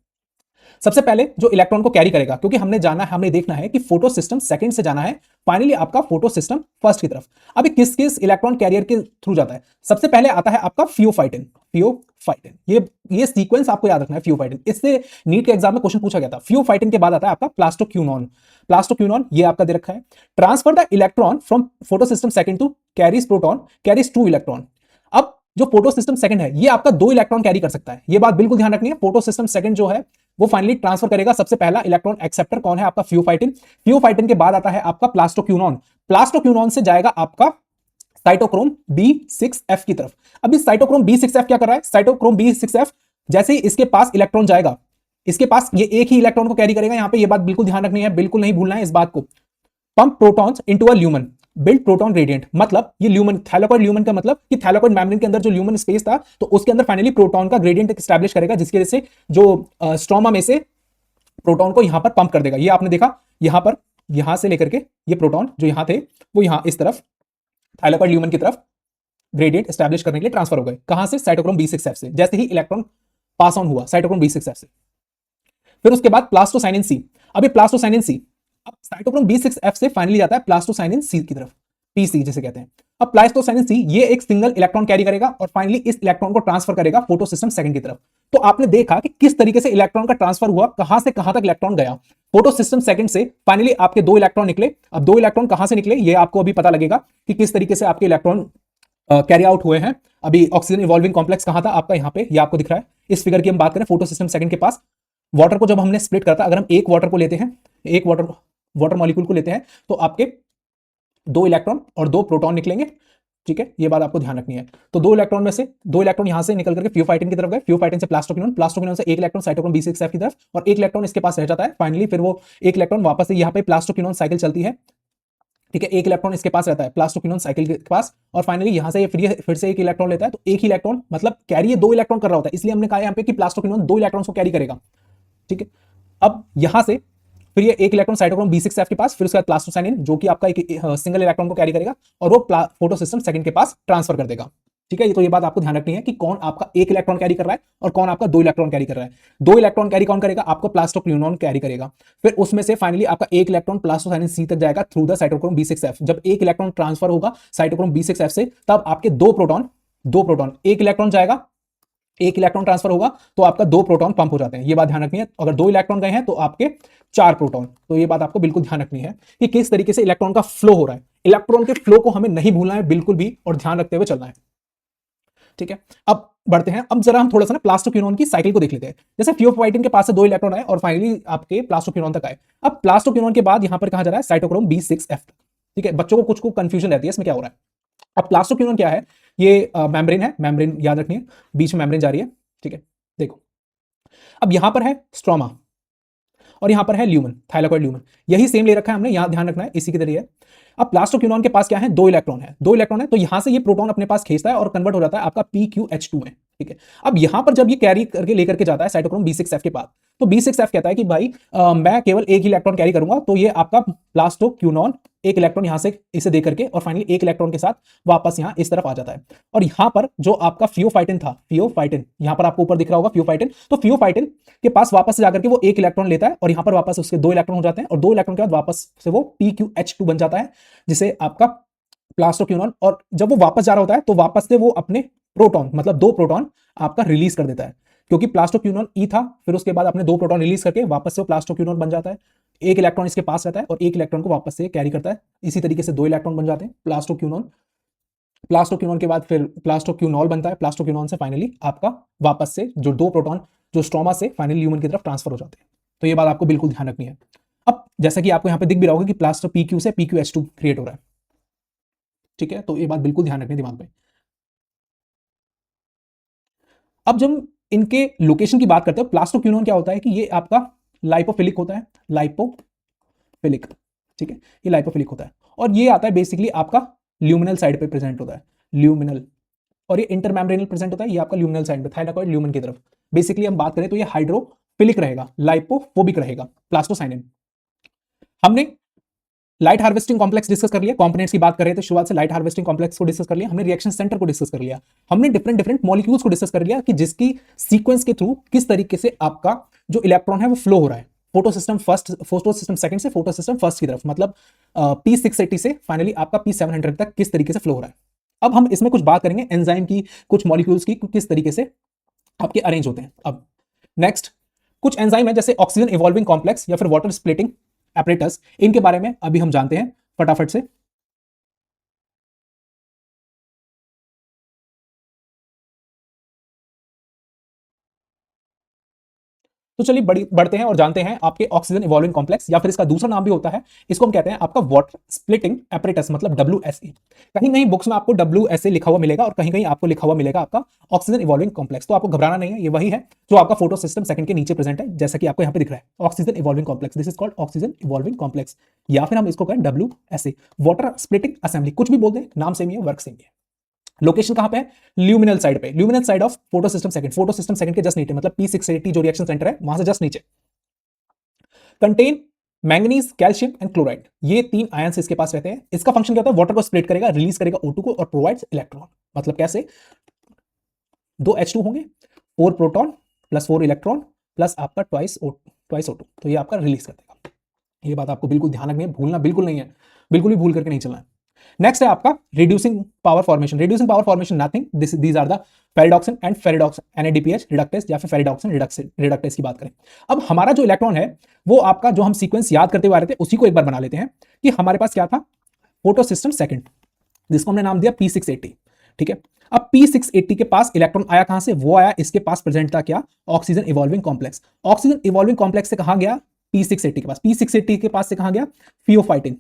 सबसे पहले जो इलेक्ट्रॉन को कैरी करेगा, क्योंकि हमने जाना है, हमने देखना है कि फोटो सिस्टम सेकंड से जाना है फाइनली आपका फोटो सिस्टम फर्स्ट की तरफ। अभी किस किस इलेक्ट्रॉन कैरियर के थ्रू जाता है, सबसे पहले आता है आपका फियोफाइटिन। फियोफाइटिन ये सीक्वेंस आपको याद रखना है। फियोफाइटिन, इससे नीट के एग्जाम में क्वेश्चन पूछा गया था। फियोफाइटिन के बाद आता है आपका प्लास्टोक्यूनॉन। प्लास्टोक्यूनॉन ये आपका दे रखा है, transfer the electron from photosystem second to carries proton carries 2 electron. अब जो फोटो सिस्टम सेकंड है ये आपका 2 इलेक्ट्रॉन कैरी कर सकता है, ये बात बिल्कुल ध्यान रखनी है। फोटो सिस्टम सेकंड जो है वो फाइनली ट्रांसफर करेगा सबसे पहला इलेक्ट्रॉन एक्सेप्टर कौन है, आपका फियोफाइटिन। फियोफाइटिन के बाद आता है आपका प्लास्टोक्यूनॉन। प्लास्टोक्यूनॉन से जाएगा आपका साइटोक्रोम B6F की तरफ। अब इस साइटोक्रोम B6F क्या कर रहा है, साइटोक्रोम B6F जैसे ही इसके पास इलेक्ट्रॉन जाएगा, इसके पास ये एक ही इलेक्ट्रॉन को कैरी करेगा। यहां पे ये बात बिल्कुल ध्यान रखनी है, बिल्कुल नहीं भूलना है इस बात को। Pump protons into a lumen, build proton gradient, मतलब ये ल्यूमन, थैलेकॉइड ल्यूमन का मतलब कि थैलेकॉइड मेम्ब्रेन के अंदर जो ल्यूमन स्पेस था तो उसके अंदर फाइनली प्रोटॉन का ग्रेडियंट एस्टैब्लिश करेगा, जिसकी वजह से जो स्ट्रोमा में से प्रोटॉन को यहां पर पंप कर देगा। ये आपने देखा यहां पर, यहां से लेकर के ये प्रोटॉन जो यहां थे वो यहां इस तरफ थैलेकॉइड ल्यूमन की तरफ ग्रेडियंट एस्टैब्लिश करने के लिए ट्रांसफर हो गए। कहां से, साइटोक्रोम B6F से, जैसे ही इलेक्ट्रॉन पास ऑन हुआ साइटोक्रोम B6F से। फिर उसके बाद प्लास्टोसाइनिन सी। अभी प्लास्टोसाइनिन सी अब साइटोक्रोम B6F से फाइनली जाता है प्लास्टोसाइनिन सी की तरफ, PC जिसे कहते हैं। अब प्लास्टोसाइनिन सी ये एक सिंगल इलेक्ट्रॉन कैरी करेगा और फाइनली इस इलेक्ट्रॉन को ट्रांसफर करेगा फोटो सिस्टम सेकंड की तरफ। तो आपने देखा कि किस तरीके से इलेक्ट्रॉन का ट्रांसफर हुआ, कहां से कहां तक इलेक्ट्रॉन गया। फोटो सिस्टम सेकंड से फाइनली आपके 2 इलेक्ट्रॉन निकले। अब 2 इलेक्ट्रॉन कहां से निकले ये आपको अभी पता लगेगा कि किस तरीके से आपके इलेक्ट्रॉन कैरी आउट हुए हैं। अभी ऑक्सीजन इवॉल्विंग कॉम्प्लेक्स कहां था आपका, यहां पे ये आपको दिख रहा है। इस फिगर की हम बात करें, फोटो सिस्टम सेकंड के पास वाटर को जब हमने स्प्लिट करता, अगर हम एक वाटर को लेते हैं, एक वाटर मॉलिक्यूल को लेते हैं तो आपके 2 इलेक्ट्रॉन और 2 प्रोटॉन निकलेंगे। ठीक है, ये बात आपको ध्यान रखनी है। तो 2 इलेक्ट्रॉन में से 2 इलेक्ट्रॉन यहां से निकल करके फियोफाइटिन की तरफ गए, फियोफाइटिन से प्लास्टोक्यूनॉन, प्लास्टोक्यूनॉन से एक इलेक्ट्रॉन साइटोक्रोम B6F की तरफ और एक इलेक्ट्रॉन इसके पास रह जाता है। फाइनली फिर वो एक इलेक्ट्रॉन वापस से यहां पे प्लास्टोक्यूनॉन साइकिल चलती है। ठीक है, एक इलेक्ट्रॉन इसके पास रहता है प्लास्टोक्यूनॉन साइकिल के पास और फाइनली यहां से फिर से एक इलेक्ट्रॉन लेता है। तो एक ही इलेक्ट्रॉन मतलब कैरी ये 2 इलेक्ट्रॉन कर रहा होता है, इसलिए हमने कहा यहां पे कि प्लास्टोक्यूनॉन 2 इलेक्ट्रॉन्स को कैरी करेगा। ठीक है, अब यहां से फिर ये एक इलेक्ट्रॉन साइटोक्रोम B6F के पास, फिर उसके बाद प्लास्टोसाइनिन जो कि आपका एक सिंगल इलेक्ट्रॉन को कैरी करेगा और वो फोटो सिस्टम सेकंड के पास ट्रांसफर कर देगा। ठीक है, तो ये बात आपको ध्यान रखनी है कि कौन आपका एक इलेक्ट्रॉन कैरी कर रहा है और कौन आपका 2 इलेक्ट्रॉन कैरी कर रहा है। 2 इलेक्ट्रॉन कैरी कौन करेगा, आपको प्लास्टोक्यूनॉन कैरी करेगा। फिर उसमें से फाइनली आपका एक इलेक्ट्रॉन प्लास्टोसाइनिन सी तक जाएगा थ्रू द साइटोक्रोम B6F। जब एक इलेक्ट्रॉन ट्रांसफर होगा साइटोक्रोम B6F से, तब आपके 2 प्रोटॉन, एक इलेक्ट्रॉन जाएगा, एक इलेक्ट्रॉन ट्रांसफर होगा तो आपका 2 प्रोटॉन पंप हो जाते हैं। ये बात ध्यान रखनी है। अगर 2 इलेक्ट्रॉन गए हैं तो आपके 4 प्रोटॉन। तो ये बात आपको बिल्कुल ध्यान रखनी है कि किस तरीके से इलेक्ट्रॉन का फ्लो हो रहा है। इलेक्ट्रॉन के फ्लो को हमें नहीं भूलना है बिल्कुल भी और ध्यान रखते हुए चलना है। ठीक है, अब बढ़ते हैं। अब जरा हम थोड़ा सा ना प्लास्टोक्यूनॉन की साइकिल को देख लेते हैं। जैसे फियोफाइटिन के पास से 2 इलेक्ट्रॉन आए और फाइनली आपके प्लास्टोक्यूनॉन तक आए। अब प्लास्टोक्यूनॉन के बाद यहां पर कहां जा रहा है, साइटोक्रोम B6F। ठीक है, बच्चों को कुछ कंफ्यूजन रहती है इसमें क्या हो रहा है। अब प्लास्टोक्यूनॉन क्या है, ये मेम्ब्रेन है, मेम्ब्रेन याद रखनी है, बीच में मेम्ब्रेन जा रही है। ठीक है, देखो अब यहां पर है स्ट्रोमा और यहां पर है ल्यूमन, थाइलाकॉइड ल्यूमन, यही सेम ले रखा है हमने, यहां ध्यान रखना है इसी की तरह है। अब प्लास्टोक्यूनॉन के पास क्या है, 2 इलेक्ट्रॉन है, 2 इलेक्ट्रॉन है तो यहां से ये प्रोटॉन अपने पास खींचता है और कन्वर्ट हो जाता है आपका PQH2 में। ठीक है, अब यहां पर जब ये कैरी करके लेकर के जाता है साइटोक्रोम B6F के पास, तो B6F कहता है कि भाई मैं केवल एक ही इलेक्ट्रॉन कैरी करूंगा। तो ये आपका प्लास्टोक्यूनॉन एक इलेक्ट्रॉन यहां से इसे दे करके और फाइनली एक इलेक्ट्रॉन के साथ वापस यहां इस तरफ आ जाता है। और यहां पर जो आपका फियोफाइटिन था, फियोफाइटिन यहां पर आपको ऊपर दिख रहा होगा फियोफाइटिन, तो फियोफाइटिन के पास वापस से जाकर के वो एक इलेक्ट्रॉन लेता है और यहां पर वापस उसके 2 इलेक्ट्रॉन हो जाते हैं और 2 इलेक्ट्रॉन के बाद वापस से वो PQH2 बन जाता है, जिसे आपका प्लास्टोक्यूनॉन। और जब वो वापस जा रहा होता है तो वापस से वो अपने प्रोटॉन मतलब 2 प्रोटॉन आपका रिलीज कर देता है, क्योंकि प्लास्टोक्यूनॉन ई था, फिर उसके बाद अपने 2 प्रोटॉन रिलीज करके वापस से वो प्लास्टोक्यूनॉन बन जाता है। एक इलेक्ट्रॉन इसके पास रहता है और एक इलेक्ट्रॉन को वापस से कैरी करता है। इसी तरीके से 2 इलेक्ट्रॉन बन जाते हैं प्लास्टोक्यूनॉन। प्लास्टोक्यूनॉन के बाद फिर प्लास्टोक्यूनॉल बनता है। प्लास्टोक्यूनॉन से फाइनली आपका वापस से जो 2 प्रोटॉन जो स्ट्रोमा से फाइनली ह्यूमन की तरफ ट्रांसफर हो जाते हैं। तो ये बात आपको बिल्कुल ध्यान रखनी है। अब जैसा कि आपको यहां पे दिख भी रहा होगा कि प्लास्टो PQ से PQH2 क्रिएट हो रहा है। ठीक है, तो ये बात बिल्कुल ध्यान रखनी है दिमाग में। अब जब इनके लोकेशन की बात करते हो, प्लास्टोक्विनोन क्या होता है कि ये आपका लाइपोफिलिक होता है, लाइपोफिलिक, ठीक है, ये लाइपोफिलिक होता है और ये आता है बेसिकली आपका ल्यूमिनल साइड पे प्रेजेंट होता है, ल्यूमिनल, और ये इंटरमेम्ब्रेनल प्रेजेंट होता है, ये आपका ल्यूमिनल साइड पे, थाइलाकॉइड ल्यूमन की तरफ। बेसिकली हम बात करें तो ये हाइड्रोफिलिक रहेगा, लाइपोफोबिक रहेगा, प्लास्टोसाइनिन। हमने लाइट हार्वेस्टिंग कॉम्प्लेक्स डिस्कस कर लिया, कंपोनेंट्स की बात कर रहे थे शुरुआत से, लाइट हार्वेस्टिंग कॉम्प्लेक्स को डिस्कस कर लिया, हमने रिएक्शन सेंटर को डिस्कस कर लिया, हमने डिफरेंट डिफरेंट मॉलिक्यूल्स को डिस्कस कर लिया कि जिसकी सीक्वेंस के थ्रू किस तरीके से आपका जो इलेक्ट्रॉन है वो फ्लो हो रहा है, photo system first, photo system second से फोटो सिस्टम फर्स्ट की तरफ, मतलब P680 से फाइनली आपका P700 तक किस तरीके से फ्लो हो रहा है। अब हम इसमें कुछ बात करेंगे एंजाइम की, कुछ मॉलिक्यूल्स की, किस तरीके से आपके अरेंज होते हैं। अब नेक्स्ट कुछ एंजाइम है जैसे ऑक्सीजन इवॉल्विंग कॉम्प्लेक्स या फिर वाटर स्प्लिटिंग एपरेटस, इनके बारे में अभी हम जानते हैं फटाफट से। तो चलिए बढ़ते हैं और जानते हैं आपके ऑक्सीजन इवॉल्विंग कॉम्प्लेक्स, या फिर इसका दूसरा नाम भी होता है, इसको हम कहते हैं आपका वाटर स्प्लिटिंग एपरेटस, मतलब WSA। कहीं कहीं बुक्स में आपको WSA लिखा हुआ मिलेगा और कहीं कहीं आपको लिखा हुआ मिलेगा आपका ऑक्सीजन इवॉल्विंग कॉम्प्लेक्स। तो आपको घबराना नहीं है, ये वही है जो आपका फोटो सिस्टम सेकंड के नीचे प्रेजेंट है, जैसा कि आपको यहाँ पे दिख रहा है, oxygen evolving complex, this is called oxygen evolving complex, या फिर हम इसको कहें WSA, वाटर स्प्लिटिंग असेंबली, कुछ भी बोल दें, नाम सेम ही है, वर्क सेम ही है। लोकेशन कहां पे है? ल्यूमिनल साइड पे, luminal side of photo system second, photo system second के जस्ट नीचे, मतलब P680 जो रिएक्शन सेंटर है वहां से जस्ट नीचे। Contain manganese, calcium and chloride, ये तीन आयंस इसके पास रहते हैं। इसका फंक्शन क्या होता है? वाटर को स्प्लिट करेगा, रिलीज करेगा O2 को और प्रोवाइड्स इलेक्ट्रॉन। मतलब कैसे? दो H2 होंगे, 4 प्रोटॉन प्लस 4 इलेक्ट्रॉन प्लस आपका ट्वाइस O2, तो ये आपका रिलीज कर देगा। ये बात आपको बिल्कुल ध्यान रखनी है, भूलना बिल्कुल नहीं है, बिल्कुल भी भूल करके नहीं चलना है। नेक्स्ट है आपका reducing power formation. Reducing power formation nothing, these are the ferredoxin and ferredoxin NADPH reductase या फिर फेरिडॉक्सिन रिडक्टेज की बात करें। अब हमारा जो इलेक्ट्रॉन है वो आपका जो हम सीक्वेंस याद करते हुए आ रहे थे उसी को एक बार बना लेते हैं कि हमारे पास क्या था, फोटो सिस्टम सेकंड, जिसको हमने नाम दिया P680, ठीक है। अब P680 के पास इलेक्ट्रॉन आया कहां से? वो आया, इसके पास प्रेजेंट था क्या? Oxygen evolving complex. Oxygen evolving complex से कहां गया? P680 के पास। P680 के पास से कहां गया? फियोफाइटिन।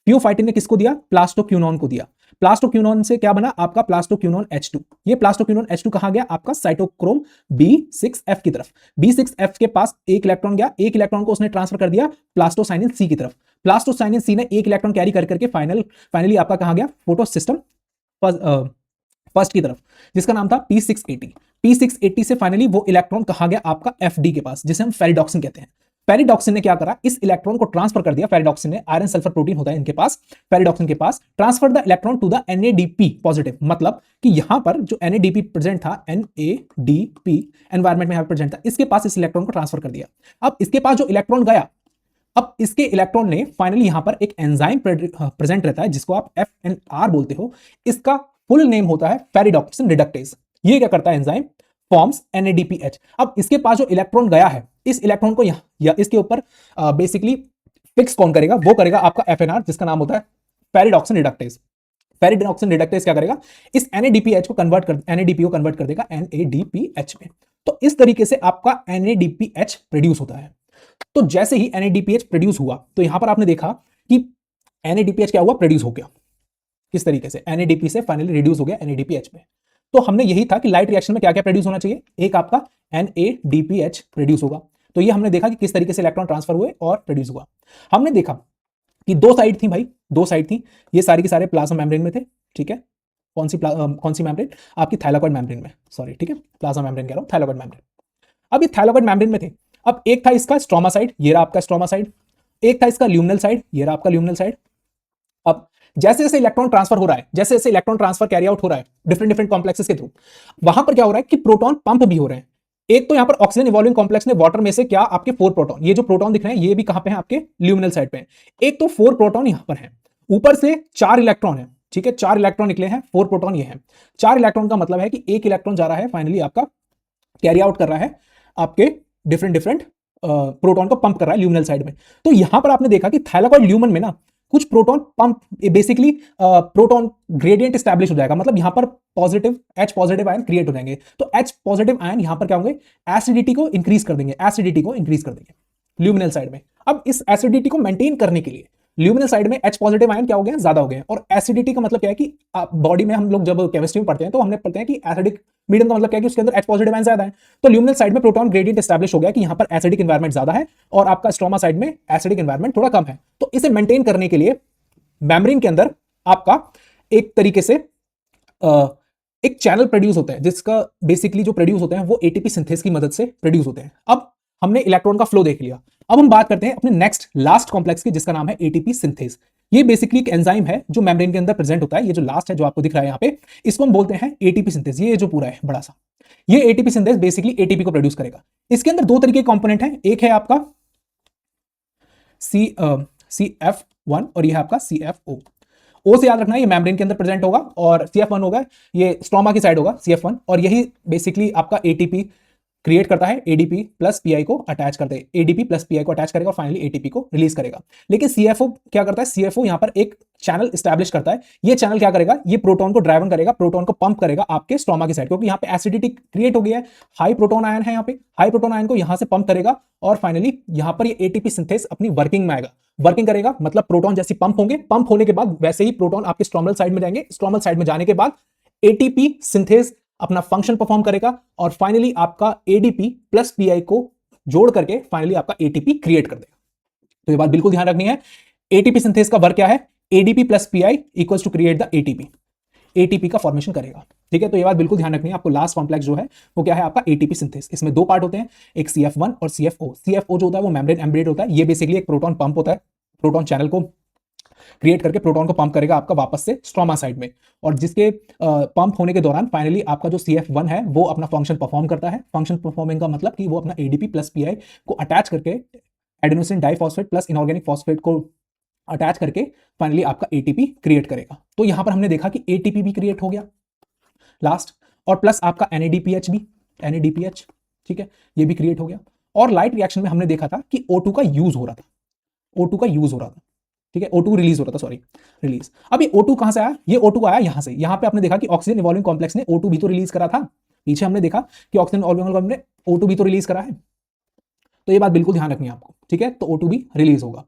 फियोफाइटिन ने किसको दिया? प्लास्टोक्विनोन को दिया। प्लास्टोक्विनोन से क्या बना आपका? Plastoquinone H2। ये प्लास्टोक्विनोन H2 कहां गया? आपका साइटोक्रोम B6F की तरफ। B6F के पास एक इलेक्ट्रॉन गया, एक इलेक्ट्रॉन को उसने ट्रांसफर कर दिया प्लास्टोसाइनिन C की तरफ। प्लास्टोसाइनिन C ने एक इलेक्ट्रॉन कैरी कर करके फाइनली आपका कहां गया? फोटो सिस्टम फर्स्ट की तरफ, जिसका नाम था P680। P680 से फाइनली वो इलेक्ट्रॉन कहां गया? आपका FD के पास, जिसे हम फेरिडॉक्सिन कहते हैं। फेरिडॉक्सिन ने क्या करा? इस इलेक्ट्रॉन को ट्रांसफर कर दिया। फेरिडॉक्सिन ने, आयरन सल्फर प्रोटीन होता है इनके पास, फेरिडॉक्सिन के पास, transfer the electron to the NADP positive, मतलब कि यहां पर जो NADP प्रेजेंट था, NADP एनवायरमेंट में यहां प्रेजेंट था, इसके पास इस इलेक्ट्रॉन को ट्रांसफर कर दिया। अब इसके पास जो इलेक्ट्रॉन गया, अब इसके इलेक्ट्रॉन ने फाइनली यहां पर एक एंजाइम प्रेजेंट रहता है जिसको आप FNR बोलते हो। इसका फुल नेम होता है फेरिडॉक्सिन रिडक्टेज। ये क्या करता है? Enzyme forms NADPH। अब इसके पास जो इलेक्ट्रॉन गया है, इस इलेक्ट्रॉन को या इसके ऊपर बेसिकली फिक्स कौन करेगा? वो करेगा आपका FNR, जिसका नाम होता है फेरिडॉक्सिन रिडक्टेज। फेरिडॉक्सिन रिडक्टेज क्या करेगा? इस NADPH को NADP को कन्वर्ट कर देगा NADPH में। तो इस तरीके से आपका NADPH प्रोड्यूस होता है। तो जैसे ही NADPH प्रोड्यूस हुआ, तो यहां पर आपने देखा कि NADPH क्या हुआ? प्रोड्यूस हो गया। किस तरीके से? NADP से फाइनली रिड्यूस हो गया NADPH में। तो हमने यही था कि लाइट रिएक्शन में क्या क्या प्रोड्यूस होना चाहिए? एक आपका NADPH प्रोड्यूस होगा। तो ये हमने देखा कि किस तरीके से इलेक्ट्रॉन ट्रांसफर हुए और प्रोड्यूस हुआ। हमने देखा कि दो साइड थी भाई, दो साइड थी, ये सारी की सारे प्लाज्मा मेम्ब्रेन में थे, ठीक है। कौन सी मेम्ब्रेन? आपकी थाइलाकॉइड मेम्ब्रेन में, सॉरी, ठीक है, प्लाज्मा मेम्ब्रेन कह रहा हूं, थाइलाकॉइड मेम्ब्रेन। अब ये थाइलाकॉइड मेम्ब्रेन में थे। अब एक था इसका स्ट्रोमा साइड, ये रहा आपका स्ट्रोमा साइड। एक था इसका ल्यूमिनल साइड, ये रहा आपका ल्यूमिनल साइड। अब जैसे जैसे इलेक्ट्रॉन ट्रांसफर हो रहा है, जैसे जैसे इलेक्ट्रॉन ट्रांसफर कैरी आउट हो रहा है डिफरेंट डिफरेंट कॉम्प्लेक्सेस के थ्रू, वहां पर क्या हो रहा है कि प्रोटॉन पंप भी हो रहे हैं। एक तो यहां पर ऑक्सीजन इवॉल्विंग कॉम्प्लेक्स ने वाटर में से क्या आपके 4 प्रोटॉन, ये जो प्रोटॉन दिख रहे हैं ये भी कहां पे हैं? आपके ल्यूमिनल साइड पे हैं। एक तो 4 प्रोटॉन यहां पर हैं, ऊपर से 4 इलेक्ट्रॉन है, ठीक है, 4 इलेक्ट्रॉन निकले हैं, 4 प्रोटॉन ये हैं। 4 इलेक्ट्रॉन का मतलब है कि एक इलेक्ट्रॉन जा रहा है फाइनली आपका कैरी आउट कर रहा है आपके डिफरेंट डिफरेंट प्रोटॉन को पंप कर रहा है ल्यूमिनल साइड में। तो यहां पर आपने देखा कि थाइलाकॉइड ल्यूमन में ना कुछ proton pump, basically proton gradient establish हो जाएगा, मतलब यहां पर positive H positive ion create हो जाएंगे। तो H पॉजिटिव आयन यहां पर क्या होंगे? एसिडिटी को इंक्रीज कर देंगे, एसिडिटी को इंक्रीज कर देंगे ल्यूमिनल साइड में। अब इस एसिडिटी को मेंटेन करने के लिए ल्यूमिनल साइड में H पॉजिटिव आयन क्या हो गए हैं, ज्यादा हो गए हैं। और एसिडिटी का मतलब क्या है कि बॉडी में हम लोग जब केमिस्ट्री में पढ़ते हैं तो हमने पढ़ते हैं कि एसिडिक मीडियम का मतलब क्या है कि उसके अंदर H पॉजिटिव आयन ज्यादा है। तो ल्यूमिनल साइड में प्रोटॉन ग्रेडियंट एस्टैब्लिश हो गया कि यहां पर एसिडिक एनवायरमेंट ज्यादा है और आपका स्ट्रोमा साइड में एसिडिक एनवायरमेंट थोड़ा कम है। तो इसे मेंटेन करने के लिए मेम्ब्रेन के अंदर आपका एक तरीके से एक चैनल प्रोड्यूस होता है, जिसका बेसिकली जो प्रोड्यूस होते हैं वो एटीपी सिंथेस की मदद से प्रोड्यूस होते हैं। अब हमने इलेक्ट्रॉन का फ्लो देख लिया, अब हम बात करते हैं अपने नेक्स्ट लास्ट कॉम्प्लेक्स की, जिसका नाम है एटीपी सिंथेस। ये बेसिकली एक एंजाइम है जो मेम्ब्रेन के अंदर प्रेजेंट होता है। ये जो लास्ट है जो आपको दिख रहा है यहाँ पे, इसको हम बोलते हैं एटीपी सिंथेस। ये जो पूरा है बड़ा सा, ये एटीपी सिंथेस बेसिकली एटीपी को प्रोड्यूस करेगा। इसके अंदर दो तरीके के कंपोनेंट हैं, एक है आपका CF1 और ये है आपका CFO। ओ से याद रखना है, ये मेम्ब्रेन के अंदर प्रेजेंट होगा, और CF1 होगा ये स्ट्रोमा की साइड होगा CF1, और यही बेसिकली आपका एटीपी क्रिएट करता है। एडीपी प्लस पीआई को अटैच करते हैं, एडीपी प्लस पीआई को अटैच करेगा और फाइनली एटीपी को रिलीज करेगा। लेकिन सीएफओ क्या करता है, सीएफओ यहां पर एक चैनल स्टैब्लिश करता है। ये चैनल क्या करेगा, ये प्रोटॉन को ड्राइवन करेगा, प्रोटॉन को पंप करेगा आपके स्ट्रोमा की साइड, क्योंकि यहां पे एसिडिटी क्रिएट हो गई है, हाई प्रोटॉन आयन है, यहां पे हाई प्रोटॉन आयन को यहां से पंप करेगा और फाइनली यहां पर ये एटीपी सिंथेस अपनी वर्किंग में आएगा। वर्किंग करेगा मतलब प्रोटॉन जैसे पंप होंगे, पंप होने के बाद वैसे ही प्रोटॉन आपके स्ट्रोमल साइड में जाएंगे, स्ट्रोमल साइड में जाने के बाद एटीपी सिंथेस अपना फंक्शन परफॉर्म करेगा और फाइनली आपका एडीपी प्लस पीआई को जोड़ करके फाइनली आपका एटीपी क्रिएट कर देगा। तो ये बात बिल्कुल ध्यान रखनी है, एटीपी सिंथेस का वर्क क्या है, ADP plus Pi equals to create the ATP, ATP का फॉर्मेशन करेगा। ठीक है, तो ये बात बिल्कुल ध्यान रखनी है। आपको लास्ट कॉम्प्लेक्स जो है वो क्या है, आपका एटीपी सिंथेस। इसमें दो पार्ट होते हैं, एक CF1 और CFO। CFO जो होता है वो मेम्ब्रेन एम्ब्रेड होता है, ये बेसिकली एक प्रोटॉन पंप होता है, प्रोटॉन चैनल को क्रिएट करके प्रोटॉन को पंप करेगा आपका वापस से स्ट्रोमा साइड में, और जिसके पंप होने के दौरान फाइनली आपका जो CF1 है वो अपना फंक्शन परफॉर्म करता है। फंक्शन परफॉर्मिंग का मतलब कि वो अपना एडीपी प्लस पीआई को अटैच करके adenosine diphosphate plus inorganic phosphate को अटैच करके फाइनली आपका एटीपी क्रिएट करेगा। तो यहां पर हमने देखा कि एटीपी भी क्रिएट हो गया लास्ट, और प्लस आपका NADPH भी, NADPH, ठीक है, ये भी क्रिएट हो गया। और लाइट रिएक्शन में हमने देखा था कि O2 का यूज हो रहा था, O2 का यूज हो रहा था, ठीक है, O2 रिलीज हो रहा था, सॉरी रिलीज। अब ये O2 कहां से आया, ये O2 आया यहां से। यहां पे आपने देखा कि ऑक्सीजन इवॉल्विंग कॉम्प्लेक्स ने O2 भी तो रिलीज करा था, पीछे हमने देखा कि ऑक्सीजन इवॉल्विंग कॉम्प्लेक्स ने O2 भी तो रिलीज करा है। तो ये बात बिल्कुल ध्यान रखनी है आपको, ठीक है, तो O2 भी रिलीज होगा।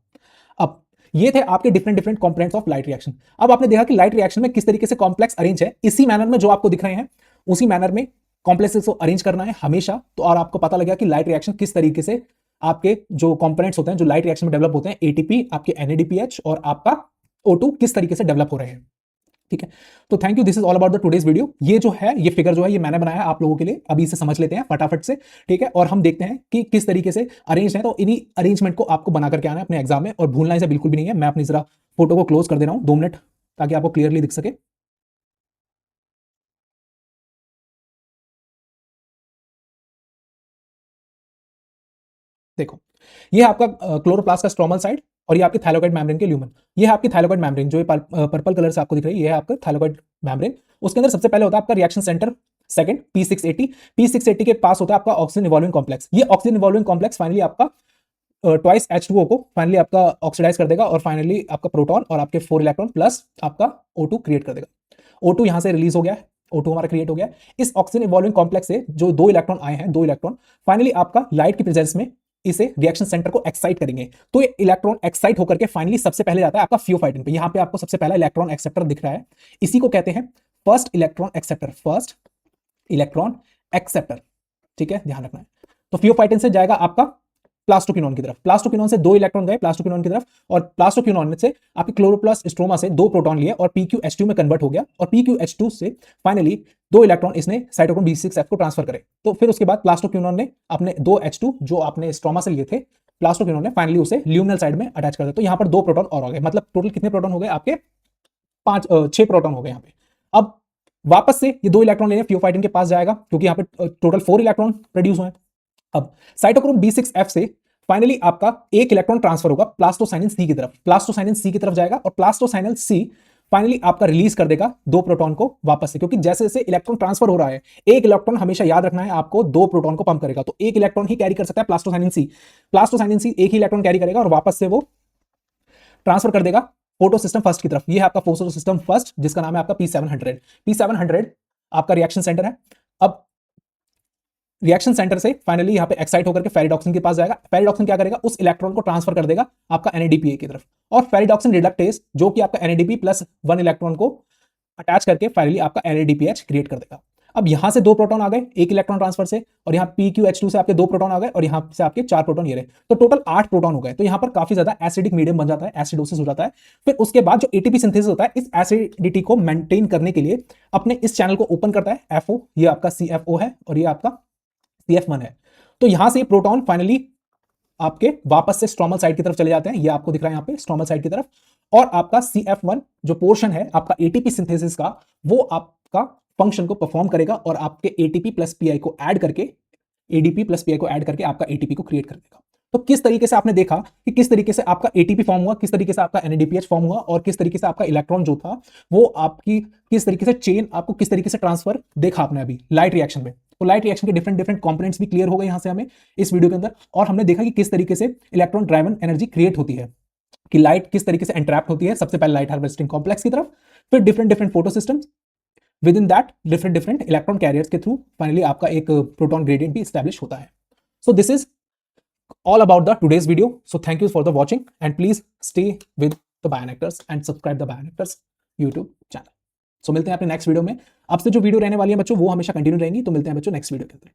अब ये थे आपके different different components of light reaction. अब आपने देखा कि लाइट रिएक्शन में किस तरीके से कॉम्प्लेक्स अरेंज है, इसी मैनर में जो आपको दिख रहे हैं उसी मैनर में कॉम्प्लेक्सेस को अरेंज करना है हमेशा। तो और आपको पता लगा कि लाइट रिएक्शन किस तरीके से आपके जो कंपोनेंट्स होते हैं जो लाइट रिएक्शन में डेवलप होते हैं, एटीपी, आपके NADPH और आपका O2 किस तरीके से डेवलप हो रहे हैं। ठीक है, तो thank you, this is all about the today's video. ये जो है, ये फिगर जो है ये मैंने बनाया है आप लोगों के लिए, अभी इसे समझ लेते हैं फटाफट से, ठीक है, और हम देखते हैं कि किस तरीके से अरेंज है। तो इन्हीं अरेंजमेंट को आपको बना करके आना है अपने एग्जाम में, और भूलना इसे बिल्कुल भी नहीं है। मैं अपनी जरा फोटो को क्लोज कर दे रहा हूं 2 मिनट, ताकि आपको क्लियरली दिख सके। देखो, ये है आपका क्लोरोप्लास्ट का स्ट्रोमल साइड, और ये आपके थाइलाकोइड मेम्ब्रेन के ल्यूमन। ये है आपकी थाइलाकोइड मेम्ब्रेन, जो पर्पल कलर से आपको दिख रही है, ये है आपका थाइलाकोइड मेम्ब्रेन। उसके अंदर सबसे पहले होता है आपका रिएक्शन सेंटर सेकंड, P680 के पास होता है आपका ऑक्सीजन इवॉल्विंग कॉम्प्लेक्स। ये ऑक्सीजन इवॉल्विंग कॉम्प्लेक्स फाइनली आपका ट्वाइस H2O को फाइनली आपका ऑक्सीडाइज कर देगा, और फाइनली आपका प्रोटॉन और आपके 4 इलेक्ट्रॉन प्लस आपका O2 क्रिएट कर देगा। O2 यहां से रिलीज हो गया है, O2 हमारा क्रिएट हो गया। इस ऑक्सीजन इवॉल्विंग कॉम्प्लेक्स से जो 2 इलेक्ट्रॉन आए हैं, 2 इलेक्ट्रॉन फाइनली आपका लाइट की प्रेजेंस में इसे रिएक्शन सेंटर को एक्साइट करेंगे। तो ये इलेक्ट्रॉन एक्साइट होकर के फाइनली सबसे पहले जाता है आपका फियोफाइटिन पे। यहां पे आपको सबसे पहला इलेक्ट्रॉन एक्सेप्टर दिख रहा है, इसी को कहते हैं first electron acceptor, first electron acceptor. ठीक है, ध्यान रखना है। तो फियोफाइटिन से जाएगा आपका प्लास्टोक्विनोन की तरफ, प्लास्टोक्विनोन से 2 इलेक्ट्रॉन गए प्लास्टोक्विनोन की तरफ, और प्लास्टोक्विनोन से आपके क्लोरोप्लास्ट स्ट्रोमा से 2 प्रोटॉन लिए और PQH2 में कन्वर्ट हो गया, और PQH2 से फाइनली 2 इलेक्ट्रॉन इसने साइटोक्रोम B6F को ट्रांसफर करे। तो फिर उसके बाद प्लास्टोक्विनोन ने अपने 2 H2 जो आपने स्ट्रोमा से लिए थे, प्लास्टोक्विनोन ने फाइनली उसे ल्यूमिनल साइड में अटैच कर दिया। तो यहां पर 2 प्रोटॉन और हो गए, मतलब टोटल कितने प्रोटॉन हो गए आपके 6 प्रोटॉन हो गए यहां पे। अब वापस से ये 2 इलेक्ट्रॉन लेने फियोफाइटिन के पास जाएगा, क्योंकि यहां पे टोटल 4 इलेक्ट्रॉन प्रोड्यूस हुए। अब साइटोक्रोम B6F से फाइनली आपका 1 इलेक्ट्रॉन ट्रांसफर होगा प्लास्टोसाइनिन सी की तरफ, प्लास्टोसाइनिन सी की तरफ जाएगा, और प्लास्टोसाइनिन सी फाइनली आपका रिलीज कर देगा 2 प्रोटॉन को वापस से, क्योंकि जैसे जैसे इलेक्ट्रॉन ट्रांसफर हो रहा है, 1 इलेक्ट्रॉन हमेशा याद रखना है आपको 2 प्रोटॉन को पंप करेगा। तो 1 इलेक्ट्रॉन ही कैरी कर सकता है प्लास्टोसाइनिन सी, प्लास्टोसाइनिन सी 1 ही इलेक्ट्रॉन कैरी करेगा और वापस से वो ट्रांसफर कर देगा फोटो सिस्टम फर्स्ट की तरफ। ये है आपका फोटो सिस्टम फर्स्ट, जिसका नाम है आपका P700। P700 आपका रिएक्शन सेंटर है। अब रिएक्शन सेंटर से फाइनली यहाँ पे एक्साइट होकर के फेरिडॉक्सिन के पास जाएगा। फेरिडॉक्सिन क्या करेगा, उस इलेक्ट्रॉन को ट्रांसफर कर देगा आपका NADPA की तरफ, और फेरिडॉक्सिन रिडक्टेज जो कि आपका NADP प्लस 1 इलेक्ट्रॉन को अटैच करके फाइनली आपका NADPH क्रिएट कर देगा। अब यहां से 2 प्रोटॉन आ गए एक इलेक्ट्रॉन ट्रांसफर से, और यहाँ PQH2 से आपके 2 प्रोटॉन आ गए, और यहाँ से आपके 4 प्रोटॉन ये रहे, तो टोटल 8 प्रोटॉन हो गए। तो यहाँ पर काफी ज्यादा एसिडिक मीडियम बन जाता है, एसिडोसिस हो जाता है। फिर उसके बाद जो ATP सिंथेसिस होता है, इस एसिडिटी को मेंटेन करने के लिए अपने इस चैनल को ओपन करता है, FO, ये आपका CFO है और ये आपका CF1 है। तो यहां से प्रोटॉन फाइनली आपके वापस से स्ट्रोमल साइड की तरफ चले जाते हैं, ये आपको दिख रहा है यहाँ पे स्ट्रोमल साइड की तरफ, और आपका CF1 जो पोर्शन है आपका ATP सिंथेसिस का, वो आपका फंक्शन को परफॉर्म करेगा और आपके ATP प्लस PI को ऐड करके, ADP प्लस PI को ऐड करके आपका ATP को क्रिएट कर देगा। तो किस तरीके से आपने देखा कि किस तरीके से आपका ATP फॉर्म हुआ, किस तरीके से आपका NADPH फॉर्म हुआ, और किस तरीके से आपका इलेक्ट्रॉन जो था वो आपकी किस तरीके से चेन आपको किस तरीके से ट्रांसफर देखा आपने अभी लाइट रिएक्शन में। तो लाइट रिएक्शन के डिफरेंट डिफरेंट कंपोनेंट्स भी क्लियर हो गए यहां से हमें इस वीडियो के अंदर, और हमने देखा कि किस तरीके से इलेक्ट्रॉन ड्राइवन एनर्जी क्रिएट होती है, कि लाइट किस तरीके से एंट्रैप्ट होती है सबसे पहले लाइट हार्वेस्टिंग कॉम्प्लेक्स की तरफ, फिर different different photo systems, with in that different different electron carriers के थ्रू फाइनली आपका एक प्रोटॉन ग्रेडियंट भी एस्टैब्लिश होता है। So this is all about the today's video. So thank you for the watching, and please stay with the Bionactors and subscribe the Bionactors YouTube channel. So मिलते हैं अपने next video में। अब से जो वीडियो रहने वाली है बच्चों वो हमेशा कंटिन्यू रहेंगी, तो मिलते हैं बच्चों नेक्स्ट वीडियो के अंदर।